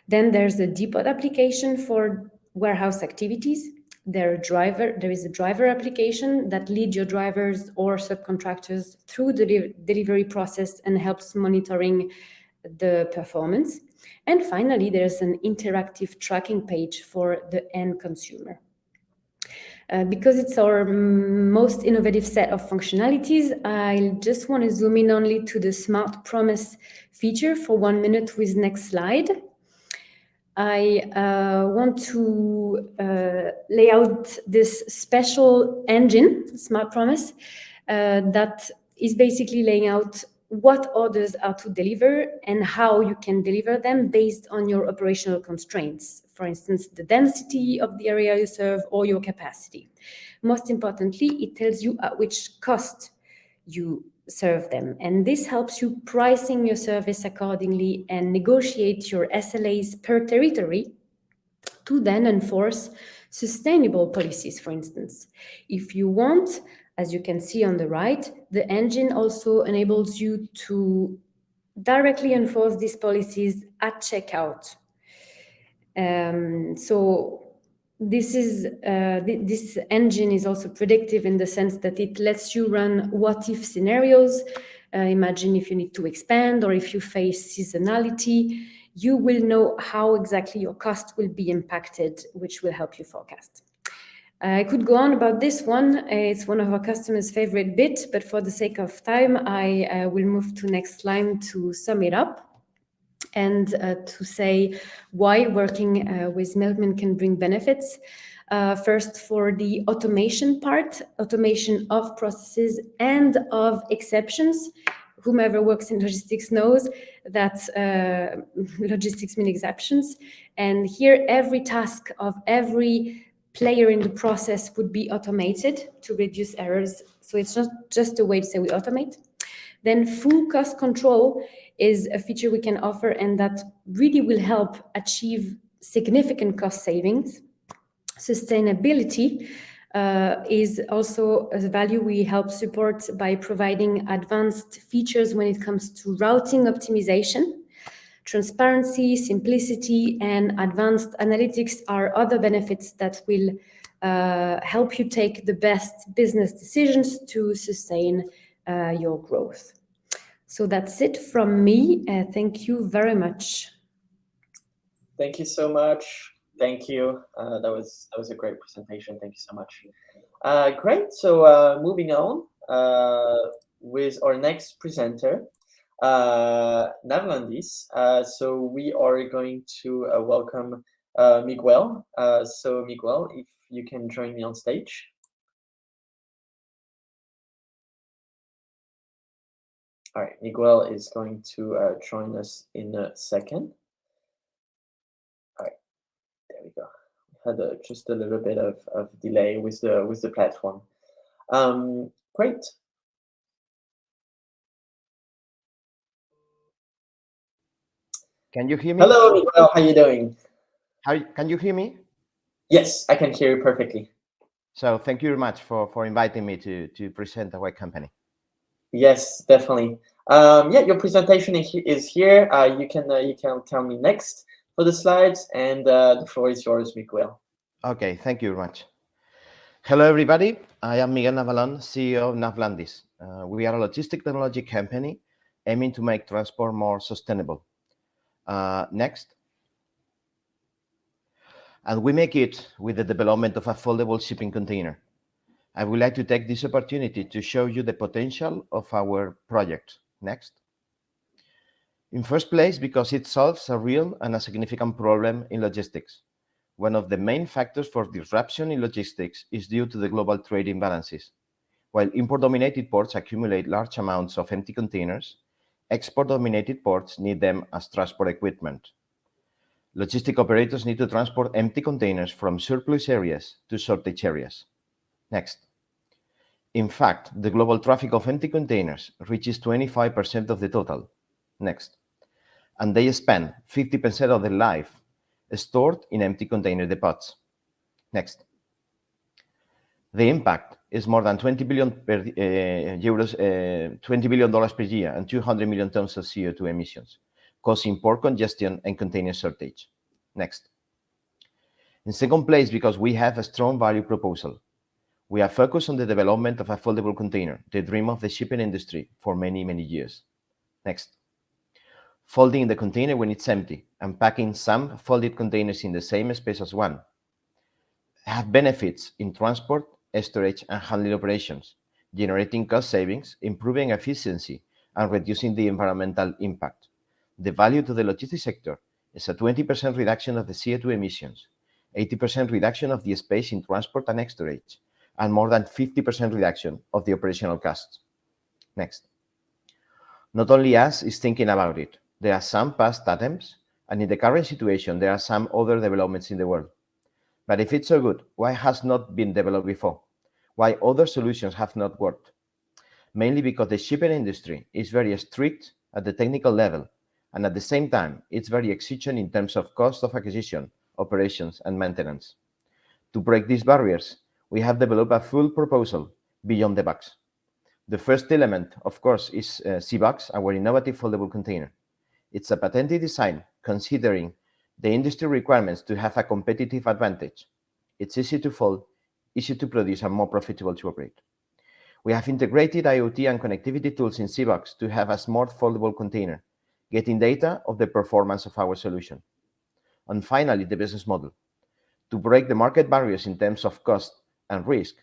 Then there's a depot application for warehouse activities. There is a driver application that leads your drivers or subcontractors through the delivery process and helps monitoring the performance. And finally, there's an interactive tracking page for the end consumer. Because it's our most innovative set of functionalities, I just want to zoom in only to the Smart Promise feature for 1 minute with next slide. I want to lay out this special engine, Smart Promise, that is basically laying out what orders are to deliver and how you can deliver them based on your operational constraints. For instance, the density of the area you serve or your capacity. Most importantly, it tells you at which cost you serve them. And this helps you pricing your service accordingly and negotiate your SLAs per territory to then enforce sustainable policies, for instance. If you want, as you can see on the right, the engine also enables you to directly enforce these policies at checkout. So this engine is also predictive in the sense that it lets you run what-if scenarios. Imagine if you need to expand or if you face seasonality, you will know how exactly your cost will be impacted, which will help you forecast. I could go on about this one. It's one of our customers' favorite bit, but for the sake of time, I will move to next slide to sum it up and to say why working with Milkman can bring benefits. First, for the automation part, automation of processes and of exceptions. Whomever works in logistics knows that logistics mean exceptions. And here, every task of every player in the process would be automated to reduce errors. So it's not just a way to say we automate. Then full cost control is a feature we can offer and that really will help achieve significant cost savings. Sustainability is also a value we help support by providing advanced features when it comes to routing optimization. Transparency, simplicity, and advanced analytics are other benefits that will help you take the best business decisions to sustain your growth. So that's it from me. Thank you very much. Thank you so much. Thank you. That was a great presentation. Thank you so much. Great. So moving on with our next presenter, Netherlands. So we are going to welcome Miguel. So Miguel, if you can join me on stage. All right, Miguel is going to join us in a second. All right, there we go. We had just a little bit of delay with the platform. Great. Can you hear me? Hello, Miguel. How you doing? Can you hear me? Yes, I can hear you perfectly. So thank you very much for inviting me to present our company. Yes, definitely. Yeah, your presentation is here. You can tell me next for the slides, and the floor is yours, Miguel. Okay, thank you very much. Hello, everybody. I am Miguel Navalon, CEO of Navlandis. We are a logistic technology company aiming to make transport more sustainable. Next. And we make it with the development of a foldable shipping container. I would like to take this opportunity to show you the potential of our project. Next. In first place, because it solves a real and a significant problem in logistics. One of the main factors for disruption in logistics is due to the global trade imbalances. While import-dominated ports accumulate large amounts of empty containers, export-dominated ports need them as transport equipment. Logistic operators need to transport empty containers from surplus areas to shortage areas. Next. In fact, the global traffic of empty containers reaches 25% of the total. Next. And they spend 50% of their life stored in empty container depots. Next. The impact is more than 20 billion dollars per year and 200 million tons of CO2 emissions, causing port congestion and container shortage. Next. In second place, because we have a strong value proposal. We are focused on the development of a foldable container, the dream of the shipping industry for many, many years. Next. Folding the container when it's empty and packing some folded containers in the same space as one have benefits in transport, storage, and handling operations, generating cost savings, improving efficiency, and reducing the environmental impact. The value to the logistics sector is a 20% reduction of the CO2 emissions, 80% reduction of the space in transport and storage, and more than 50% reduction of the operational costs. Next. Not only us is thinking about it. There are some past attempts, and in the current situation, there are some other developments in the world. But if it's so good, why has not been developed before? Why other solutions have not worked? Mainly because the shipping industry is very strict at the technical level, and at the same time, it's very exigent in terms of cost of acquisition, operations, and maintenance. To break these barriers, we have developed a full proposal beyond the box. The first element, of course, is C-Box, our innovative foldable container. It's a patented design considering the industry requirements to have a competitive advantage. It's easy to fold, easy to produce, and more profitable to operate. We have integrated IoT and connectivity tools in C-Box to have a smart foldable container, getting data of the performance of our solution. And finally, the business model. To break the market barriers in terms of cost and risk,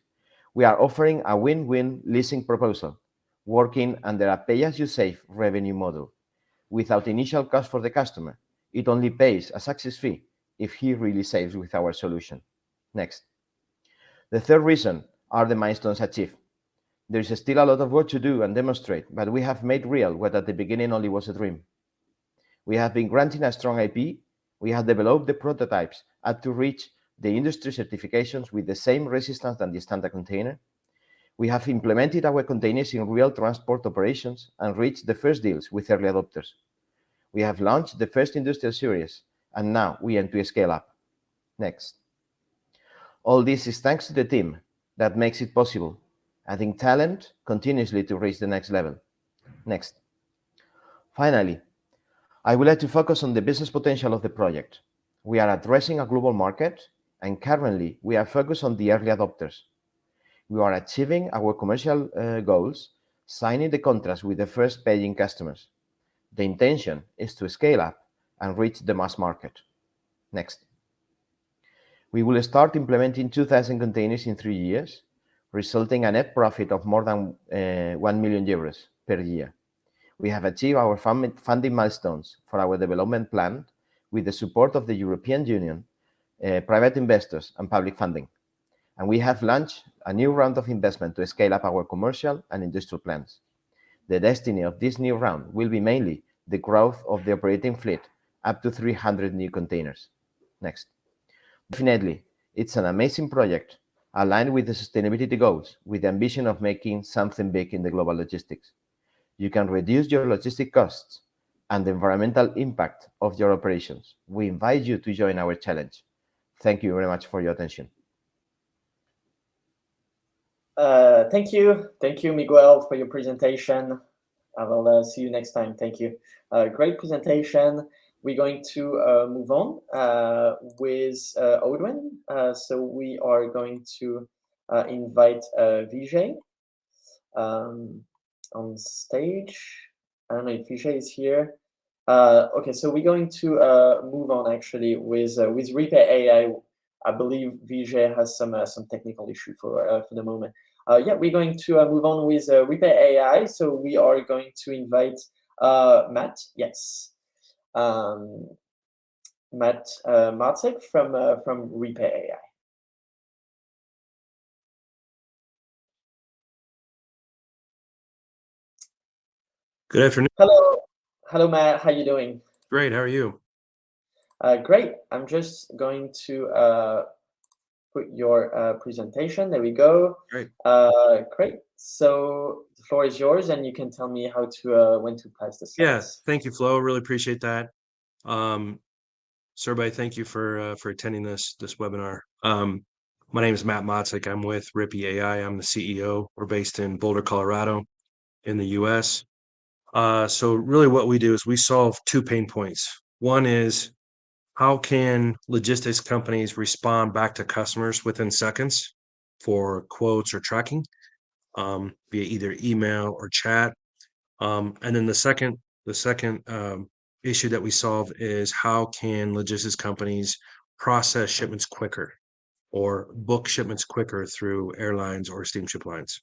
we are offering a win-win leasing proposal, working under a pay-as-you-save revenue model. Without initial cost for the customer, it only pays a success fee if he really saves with our solution. Next. The third reason are the milestones achieved. There is still a lot of work to do and demonstrate, but we have made real what at the beginning only was a dream. We have been granting a strong IP. We have developed the prototypes up to reach the industry certifications with the same resistance than the standard container. We have implemented our containers in real transport operations and reached the first deals with early adopters. We have launched the first industrial series, and now we aim to scale up. Next. All this is thanks to the team that makes it possible, adding talent continuously to reach the next level. Next. Finally, I would like to focus on the business potential of the project. We are addressing a global market, and currently we are focused on the early adopters. We are achieving our commercial goals, signing the contracts with the first paying customers. The intention is to scale up and reach the mass market. Next. We will start implementing 2,000 containers in 3 years, resulting in a net profit of more than 1 million euros per year. We have achieved our funding milestones for our development plan with the support of the European Union, private investors, and public funding. And we have launched a new round of investment to scale up our commercial and industrial plans. The destiny of this new round will be mainly the growth of the operating fleet up to 300 new containers. Next. Definitely, it's an amazing project aligned with the sustainability goals with the ambition of making something big in the global logistics. You can reduce your logistic costs, and the environmental impact of your operations. We invite you to join our challenge. Thank you very much for your attention. Thank you, Miguel, for your presentation. I will see you next time. Thank you. Great presentation. We're going to move on with Odwin. So we are going to invite Vijay on stage. I don't know if Vijay is here. Okay, so we're going to move on actually with Repair AI. I believe Vijay has some technical issue for the moment. Yeah, we're going to move on with Repair AI. So we are going to invite Matt. Yes, Matt Martek from Repair AI. Good afternoon. Hello, Matt. How you doing? Great. How are you? Great. I'm just going to put your presentation. There we go. Great. Great. So the floor is yours, and you can tell me how to when to pass the slides. Yeah. Thank you, Flo. Really appreciate that. So everybody, thank you for attending this webinar. My name is Matt Motzek. I'm with Rippy AI. I'm the CEO. We're based in Boulder, Colorado, in the U.S. So really, what we do is we solve two pain points. One is how can logistics companies respond back to customers within seconds for quotes or tracking, via either email or chat. And then the second issue that we solve is how can logistics companies process shipments quicker or book shipments quicker through airlines or steamship lines.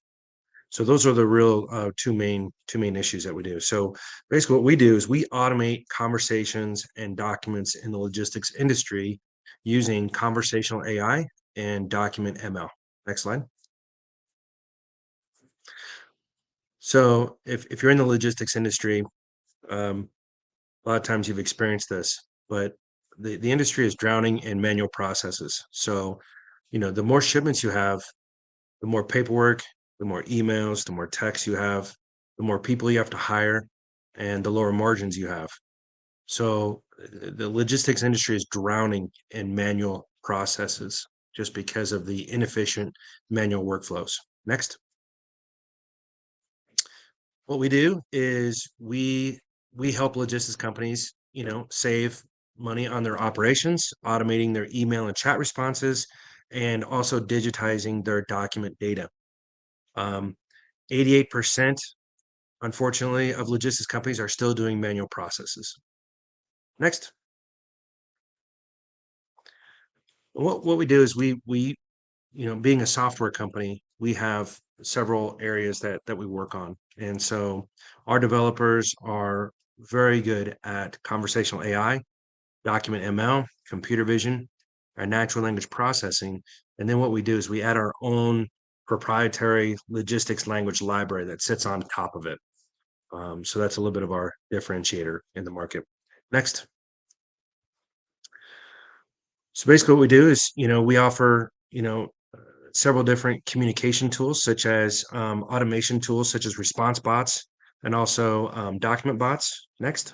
So those are the real two main issues that we do. So basically what we do is we automate conversations and documents in the logistics industry using conversational AI and document ML. Next slide. So if you're in the logistics industry, a lot of times you've experienced this, but the industry is drowning in manual processes. So, the more shipments you have, the more paperwork, the more emails, the more texts you have, the more people you have to hire, and the lower margins you have. So the logistics industry is drowning in manual processes just because of the inefficient manual workflows. Next. What we do is we help logistics companies, save money on their operations, automating their email and chat responses, and also digitizing their document data. 88%, unfortunately, of logistics companies are still doing manual processes. Next. What we do is we being a software company, we have several areas that we work on. And so our developers are very good at conversational AI, document ML, computer vision, and natural language processing. And then what we do is we add our own proprietary logistics language library that sits on top of it. So that's a little bit of our differentiator in the market. Next. So basically what we do is, we offer, several different communication tools, such as automation tools, such as response bots, and also document bots. Next.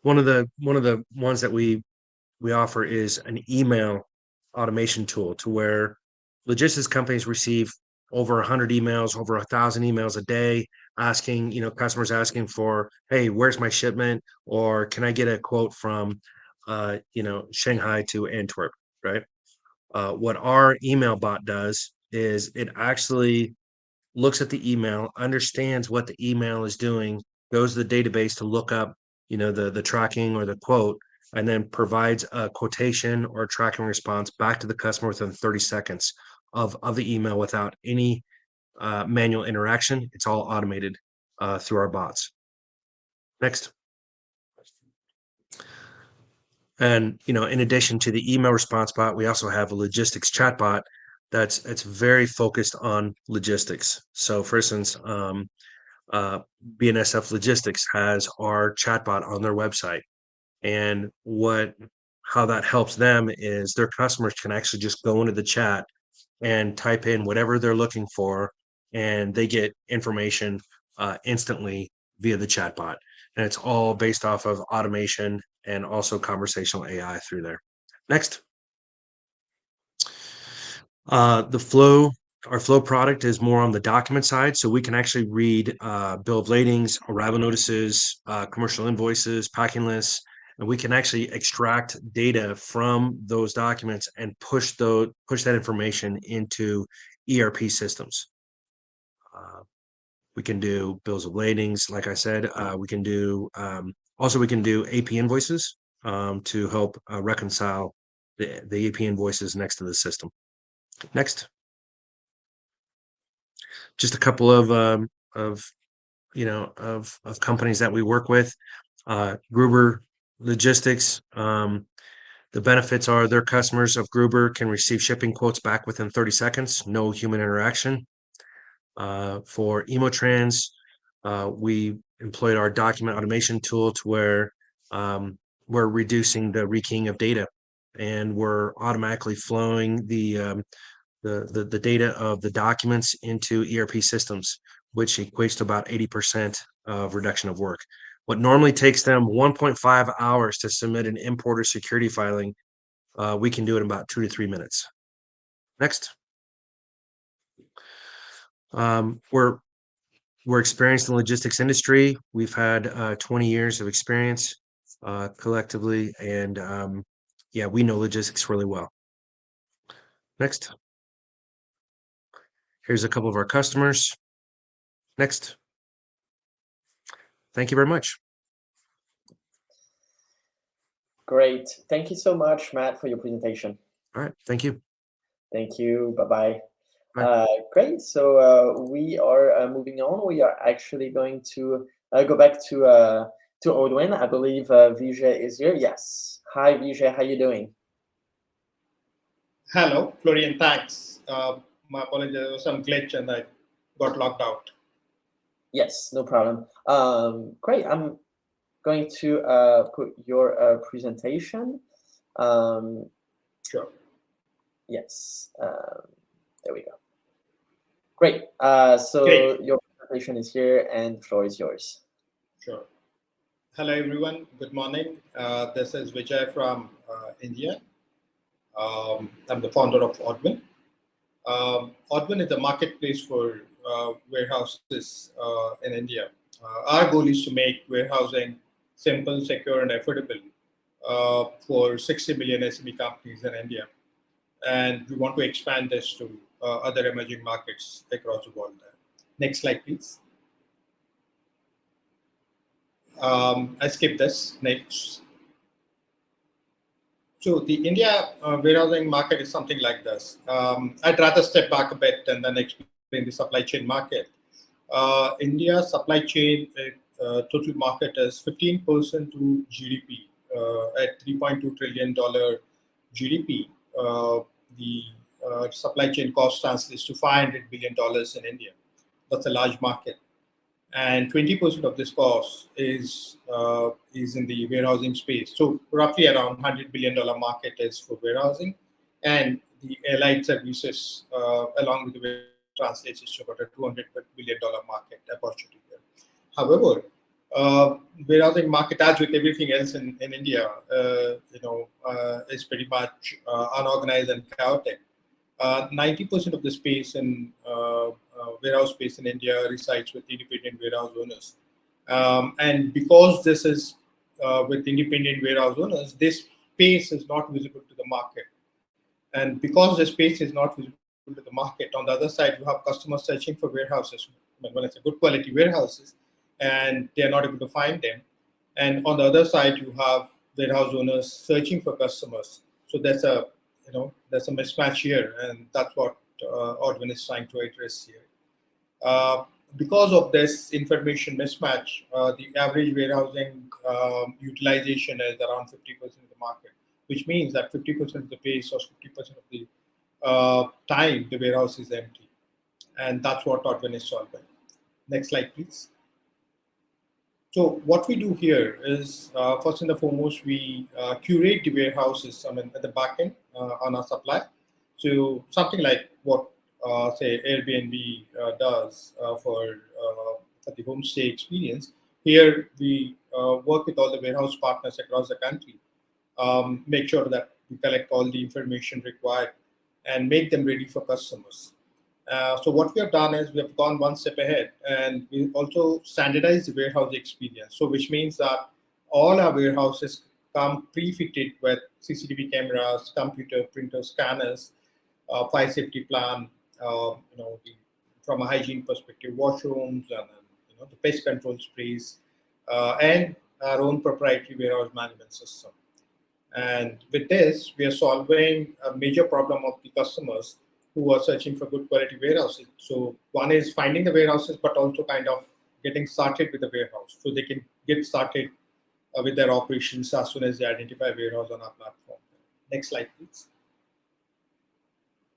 One of the ones that we offer is an email automation tool, to where logistics companies receive over 100 emails, over 1,000 emails a day, asking, customers asking for, hey, where's my shipment? Or can I get a quote from, Shanghai to Antwerp, right? What our email bot does is it actually looks at the email, understands what the email is doing, goes to the database to look up, the tracking or the quote, and then provides a quotation or a tracking response back to the customer within 30 seconds of the email without any manual interaction. It's all automated through our bots. Next. And, in addition to the email response bot, we also have a logistics chat bot that's very focused on logistics. So for instance, BNSF Logistics has our chatbot on their website. And how that helps them is their customers can actually just go into the chat and type in whatever they're looking for, and they get information instantly via the chatbot. And it's all based off of automation and also conversational AI through there. Next. Our Flow product is more on the document side, so we can actually read bill of ladings, arrival notices, commercial invoices, packing lists, and we can actually extract data from those documents and push that information into ERP systems. We can do bills of ladings, like I said. We can do AP invoices to help reconcile the AP invoices next to the system. Next. Just a couple of companies that we work with. Gruber Logistics. The benefits are their customers of Gruber can receive shipping quotes back within 30 seconds, no human interaction. For Emotrans, we employed our document automation tool to where we're reducing the rekeying of data, and we're automatically flowing the data of the documents into ERP systems, which equates to about 80% of reduction of work. What normally takes them 1.5 hours to submit an importer security filing, we can do it in about 2 to 3 minutes. Next. We're experienced in the logistics industry. We've had 20 years of experience collectively, and we know logistics really well. Next. Here's a couple of our customers. Next. Thank you very much. Great. Thank you so much, Matt, for your presentation. All right. Thank you. Thank you. Bye-bye. Bye. Great. So we are moving on. We are actually going to go back to Odwin. I believe Vijay is here. Yes. Hi, Vijay. How you doing? Hello, Florian. Thanks. My apologies. There was some glitch and I got locked out. Yes, no problem. Great. I'm going to put your presentation. Sure. Yes. There we go. Great. So Great. Your presentation is here and the floor is yours. Sure. Hello, everyone. Good morning. This is Vijay from India. I'm the founder of Odwin. Odwin is a marketplace for warehouses in India. Our goal is to make warehousing simple, secure, and affordable for 60 million SME companies in India. And we want to expand this to other emerging markets across the world. Next slide, please. I skipped this. Next. So the India warehousing market is something like this. I'd rather step back a bit and then explain the supply chain market. India supply chain total market is 15% to GDP at $3.2 trillion GDP. The supply chain cost translates to $500 billion in India. That's a large market. And 20% of this cost is in the warehousing space. So roughly around $100 billion market is for warehousing, and the allied services along with the warehousing translates to about a $200 billion market opportunity there. However, warehousing market, as with everything else in India, is pretty much unorganized and chaotic. 90% of the space in warehouse space in India resides with independent warehouse owners. And because this is with independent warehouse owners, this space is not visible to the market. And because the space is not visible to the market, on the other side, you have customers searching for warehouses, when it's a good quality warehouses, and they're not able to find them. And on the other side, you have warehouse owners searching for customers. So there's a mismatch here, and that's what Odwin is trying to address here. Because of this information mismatch, the average warehousing utilization is around 50% of the market, which means that 50% of the base or 50% of the time the warehouse is empty. And that's what Odwin is solving. Next slide, please. So what we do here is, first and foremost, we curate the warehouses at the back end on our supply. So something like what, say, Airbnb does for the homestay experience. Here we work with all the warehouse partners across the country, make sure that we collect all the information required and make them ready for customers. So what we have done is we have gone one step ahead, and we also standardized the warehouse experience. So which means that all our warehouses come pre-fitted with CCTV cameras, computer, printer, scanners, fire safety plan, from a hygiene perspective, washrooms, and the pest control sprays, and our own proprietary warehouse management system. And with this, we are solving a major problem of the customers who are searching for good quality warehouses. So one is finding the warehouses, but also kind of getting started with the warehouse, so they can get started with their operations as soon as they identify a warehouse on our platform. Next slide, please.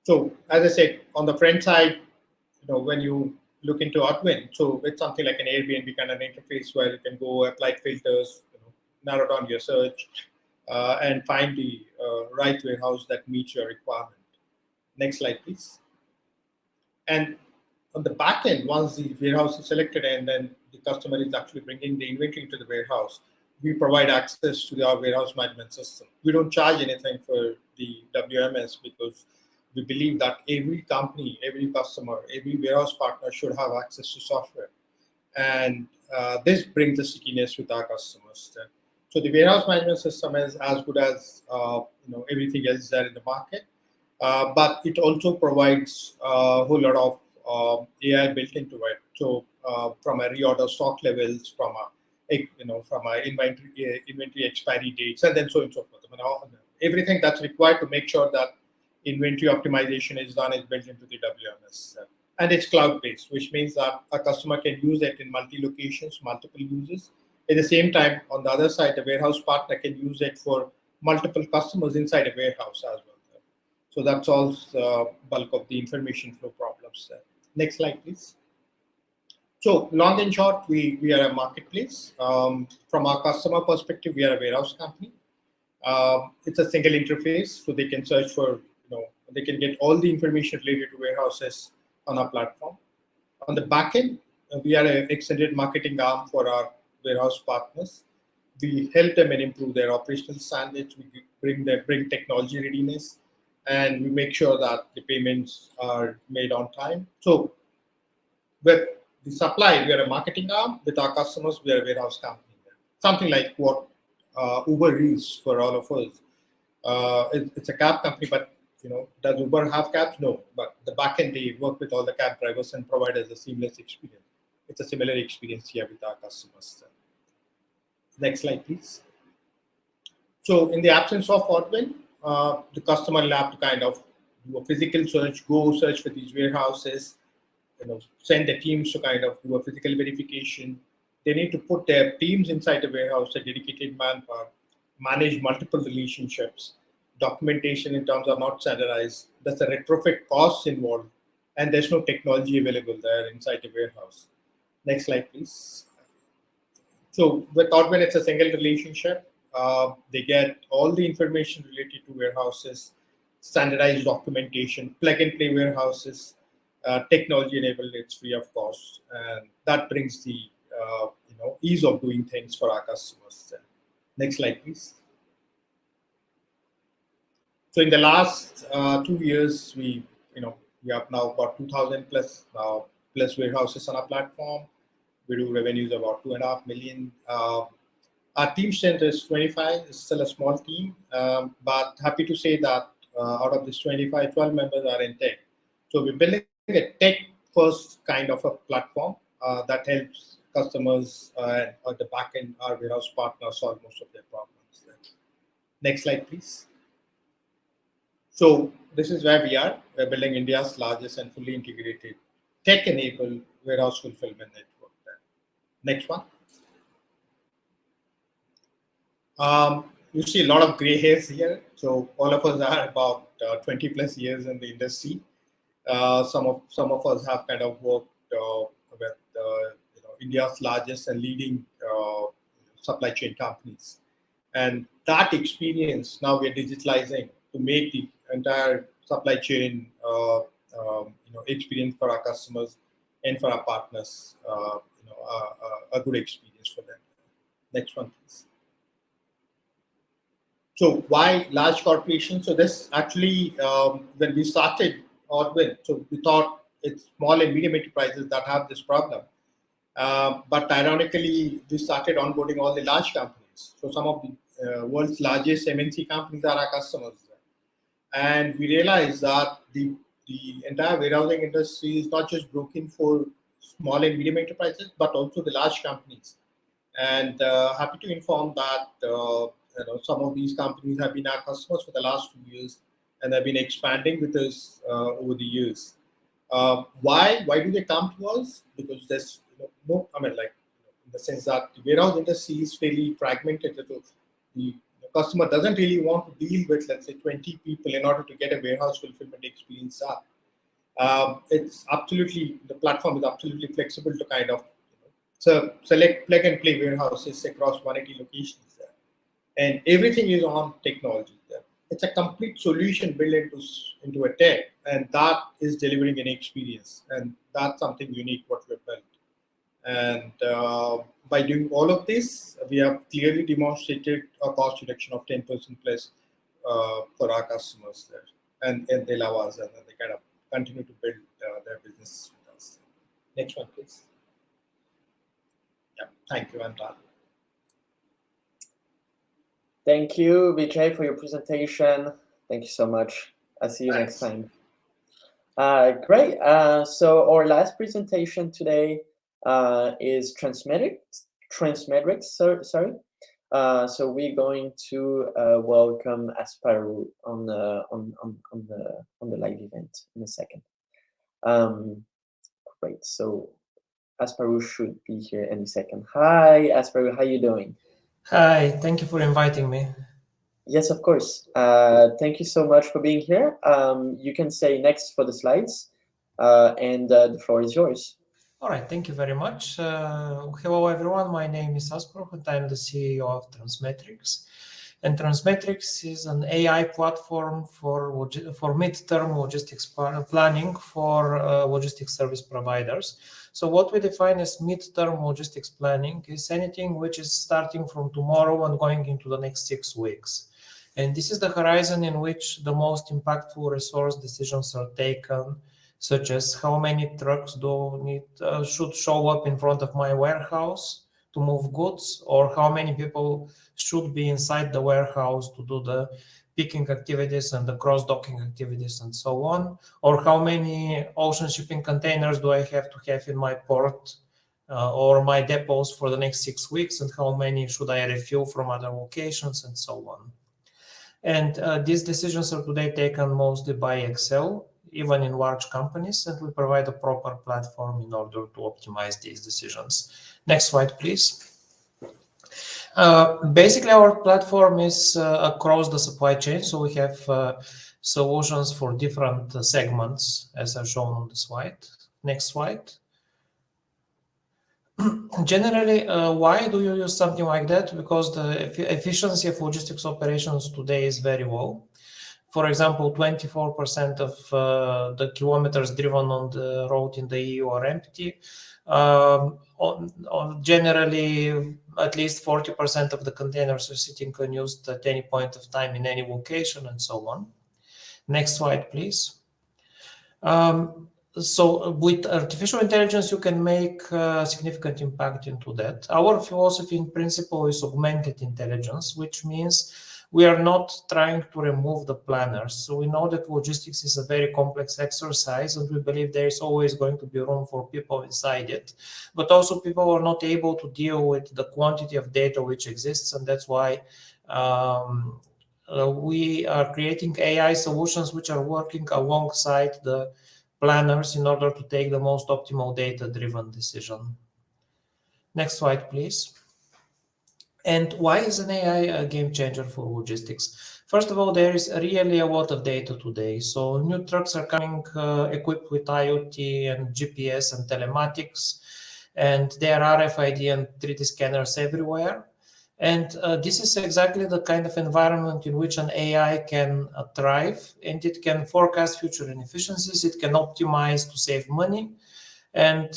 So as I said, on the front side, when you look into Adwin, so it's something like an Airbnb kind of interface where you can go apply filters, narrow down your search, and find the right warehouse that meets your requirement. Next slide, please. And on the back end, once the warehouse is selected and then the customer is actually bringing the inventory into the warehouse, we provide access to our warehouse management system. We don't charge anything for the WMS because we believe that every company, every customer, every warehouse partner should have access to software. And this brings the stickiness with our customers. So the warehouse management system is as good as everything else there in the market, but it also provides a whole lot of AI built into it. So from a reorder stock levels, from a inventory expiry dates, and then so on and so forth. Everything that's required to make sure that inventory optimization is done is built into the WMS. And it's cloud-based, which means that a customer can use it in multi-locations, multiple users. At the same time, on the other side, the warehouse partner can use it for multiple customers inside a warehouse as well. So that solves the bulk of the information flow problems there. Next slide, please. So long and short, we are a marketplace. From our customer perspective, we are a warehouse company. It's a single interface, so they can search for, they can get all the information related to warehouses on our platform. On the back end, we are an extended marketing arm for our warehouse partners. We help them and improve their operational standards. We bring technology readiness, and we make sure that the payments are made on time. So with the supply, we are a marketing arm. With our customers, we are a warehouse company. Something like what Uber is for all of us. It's a cab company, but does Uber have cabs? No, but the back end, they work with all the cab drivers and provide us a seamless experience. It's a similar experience here with our customers. Next slide, please. So in the absence of Adwin, the customer will have to kind of do a physical search, go search for these warehouses, send the teams to kind of do a physical verification. They need to put their teams inside the warehouse, a dedicated manpower, manage multiple relationships. Documentation in terms of not standardized. There's a retrofit costs involved, and there's no technology available there inside the warehouse. Next slide, please. So with Adwin, it's a single relationship. They get all the information related to warehouses, standardized documentation, plug-and-play warehouses, technology enabled. It's free of cost, and that brings the ease of doing things for our customers. Next slide, please. So in the last 2 years, we have now got 2,000 plus warehouses on our platform. We do revenues about 2.5 million. Our team strength is 25. It's still a small team, but happy to say that out of this 25, 12 members are in tech. So we're building a tech-first kind of a platform that helps customers at the back end, our warehouse partners, solve most of their problems. Next slide, please. So this is where we are. We're building India's largest and fully integrated tech-enabled warehouse fulfillment network. Next one. You see a lot of gray hairs here. So all of us are about 20 plus years in the industry. Some of us have kind of worked with India's largest and leading supply chain companies. And that experience now we're digitalizing to make the entire supply chain experience for our customers and for our partners a good experience for them. Next one, please. So why large corporations? So this actually, when we started Odwin, so we thought it's small and medium enterprises that have this problem. But ironically, we started onboarding all the large companies. So some of the world's largest MNC companies are our customers. And we realized that the entire warehousing industry is not just broken for small and medium enterprises, but also the large companies. And happy to inform that some of these companies have been our customers for the last 2 years, and have been expanding with us over the years. Why do they come to us? Because there's in the sense that the warehouse industry is fairly fragmented. So the customer doesn't really want to deal with, let's say, 20 people in order to get a warehouse fulfillment experience up. It's absolutely, the platform is absolutely flexible to kind of select plug and play warehouses across 180 locations there. And everything is on technology there. It's a complete solution built into a tech, and that is delivering an experience. And that's something unique what we've built. And by doing all of this, we have clearly demonstrated a cost reduction of 10% plus for our customers there. And they love us, and they kind of continue to build their business with us. Next one, please. Yeah, thank you, I'm done. Thank you, Vijay, for your presentation. Thank you so much. I'll see you next time. Great. So our last presentation today is Transmetrics. Sorry. So we're going to welcome Asparu on the live event in a second. Great. So Asparu should be here any second. Hi, Asparu. How you doing? Hi. Thank you for inviting me. Yes, of course. Thank you so much for being here. You can say next for the slides, and the floor is yours. All right. Thank you very much. Hello, everyone. My name is Asparu, and I'm the CEO of Transmetrics. And Transmetrics is an AI platform for mid-term logistics planning for logistics service providers. So what we define as mid-term logistics planning is anything which is starting from tomorrow and going into the next 6 weeks. And this is the horizon in which the most impactful resource decisions are taken, such as how many trucks should show up in front of my warehouse to move goods, or how many people should be inside the warehouse to do the picking activities and the cross-docking activities and so on, or how many ocean shipping containers do I have to have in my port or my depots for the next 6 weeks, and how many should I refill from other locations and so on. And these decisions are today taken mostly by Excel, even in large companies, and we provide a proper platform in order to optimize these decisions. Next slide, please. Basically, our platform is across the supply chain, so we have solutions for different segments, as are shown on the slide. Next slide. Generally, why do you use something like that? Because the efficiency of logistics operations today is very low. For example, 24% of the kilometers driven on the road in the EU are empty. Generally, at least 40% of the containers are sitting unused at any point of time in any location, and so on. Next slide, please. So with artificial intelligence, you can make a significant impact into that. Our philosophy in principle is augmented intelligence, which means we are not trying to remove the planners. So we know that logistics is a very complex exercise, and we believe there is always going to be room for people inside it. But also people are not able to deal with the quantity of data which exists, and that's why we are creating AI solutions which are working alongside the planners in order to take the most optimal data-driven decision. Next slide, please. And why is an AI a game changer for logistics? First of all, there is really a lot of data today. So new trucks are coming equipped with IoT and GPS and telematics, and there are RFID and 3D scanners everywhere. And this is exactly the kind of environment in which an AI can thrive, and it can forecast future inefficiencies, it can optimize to save money, And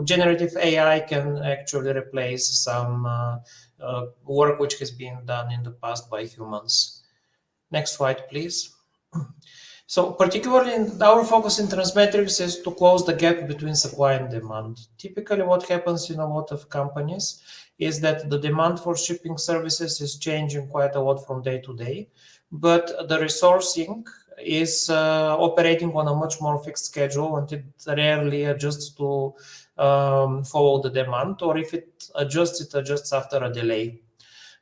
generative AI can actually replace some work which has been done in the past by humans. Next slide, please. So particularly our focus in Transmetrics is to close the gap between supply and demand. Typically what happens in a lot of companies is that the demand for shipping services is changing quite a lot from day to day, but the resourcing is operating on a much more fixed schedule, and it rarely adjusts to follow the demand, or if it adjusts after a delay.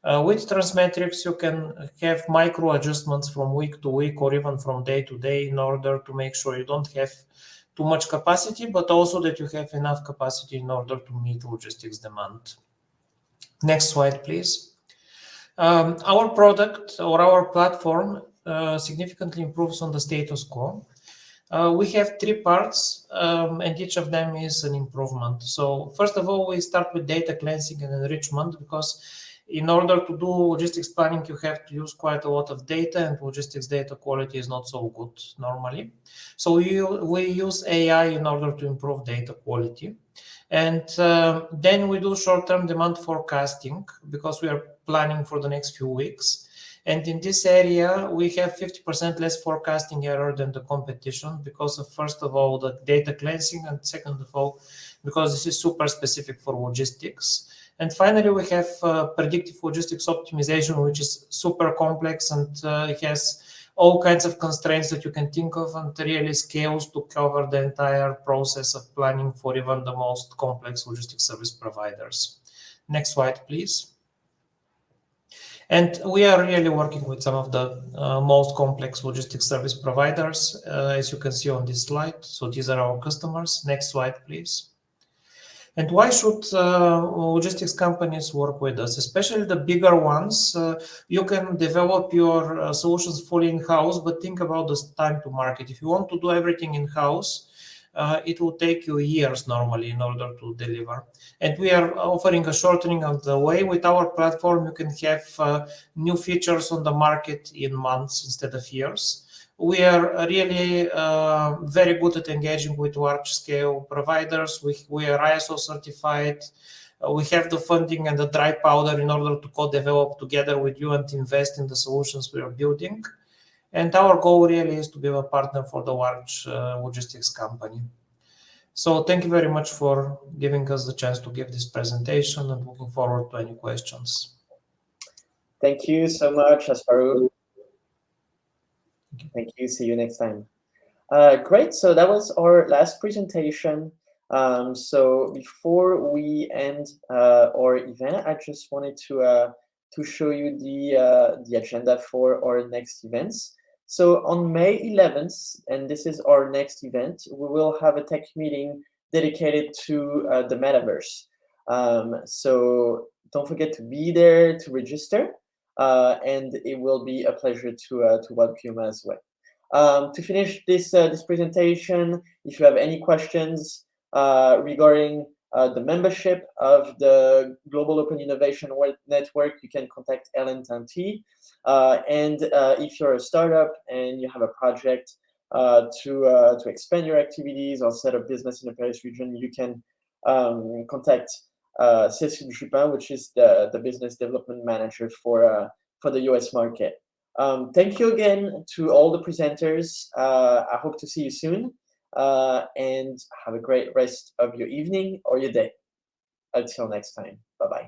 With Transmetrics, you can have micro adjustments from week to week or even from day to day in order to make sure you don't have too much capacity, but also that you have enough capacity in order to meet logistics demand. Next slide, please. Our product or our platform significantly improves on the status quo. We have three parts, and each of them is an improvement. So first of all, we start with data cleansing and enrichment, because in order to do logistics planning, you have to use quite a lot of data, and logistics data quality is not so good normally. So we use AI in order to improve data quality. And then we do short-term demand forecasting, because we are planning for the next few weeks. And in this area, we have 50% less forecasting error than the competition, because of, first of all, the data cleansing, and second of all, because this is super specific for logistics. And finally, we have predictive logistics optimization, which is super complex, and it has all kinds of constraints that you can think of, and really scales to cover the entire process of planning for even the most complex logistics service providers. Next slide, please. And we are really working with some of the most complex logistics service providers, as you can see on this slide. So these are our customers. Next slide, please. And why should logistics companies work with us, especially the bigger ones? You can develop your solutions fully in-house, but think about the time to market. If you want to do everything in-house, it will take you years normally in order to deliver. And we are offering a shortening of the way. With our platform, you can have new features on the market in months instead of years. We are really very good at engaging with large-scale providers. We are ISO certified. We have the funding and the dry powder in order to co-develop together with you and invest in the solutions we are building. And our goal really is to be a partner for the large logistics company. So thank you very much for giving us the chance to give this presentation, and looking forward to any questions. Thank you so much, Asparu. Thank you. See you next time. Great. So that was our last presentation. So before we end our event, I just wanted to show you the agenda for our next events. So on May 11th, and this is our next event, we will have a tech meeting dedicated to the metaverse. So don't forget to be there to register. And it will be a pleasure to welcome you as well. To finish this presentation, if you have any questions regarding the membership of the Global Open Innovation Network, you can contact Ellen Tanti. And if you're a startup and you have a project to expand your activities or set up business in the Paris region, you can contact Cécile Jupin, which is the business development manager for the US market. Thank you again to all the presenters. I hope to see you soon, and have a great rest of your evening or your day. Until next time, bye-bye.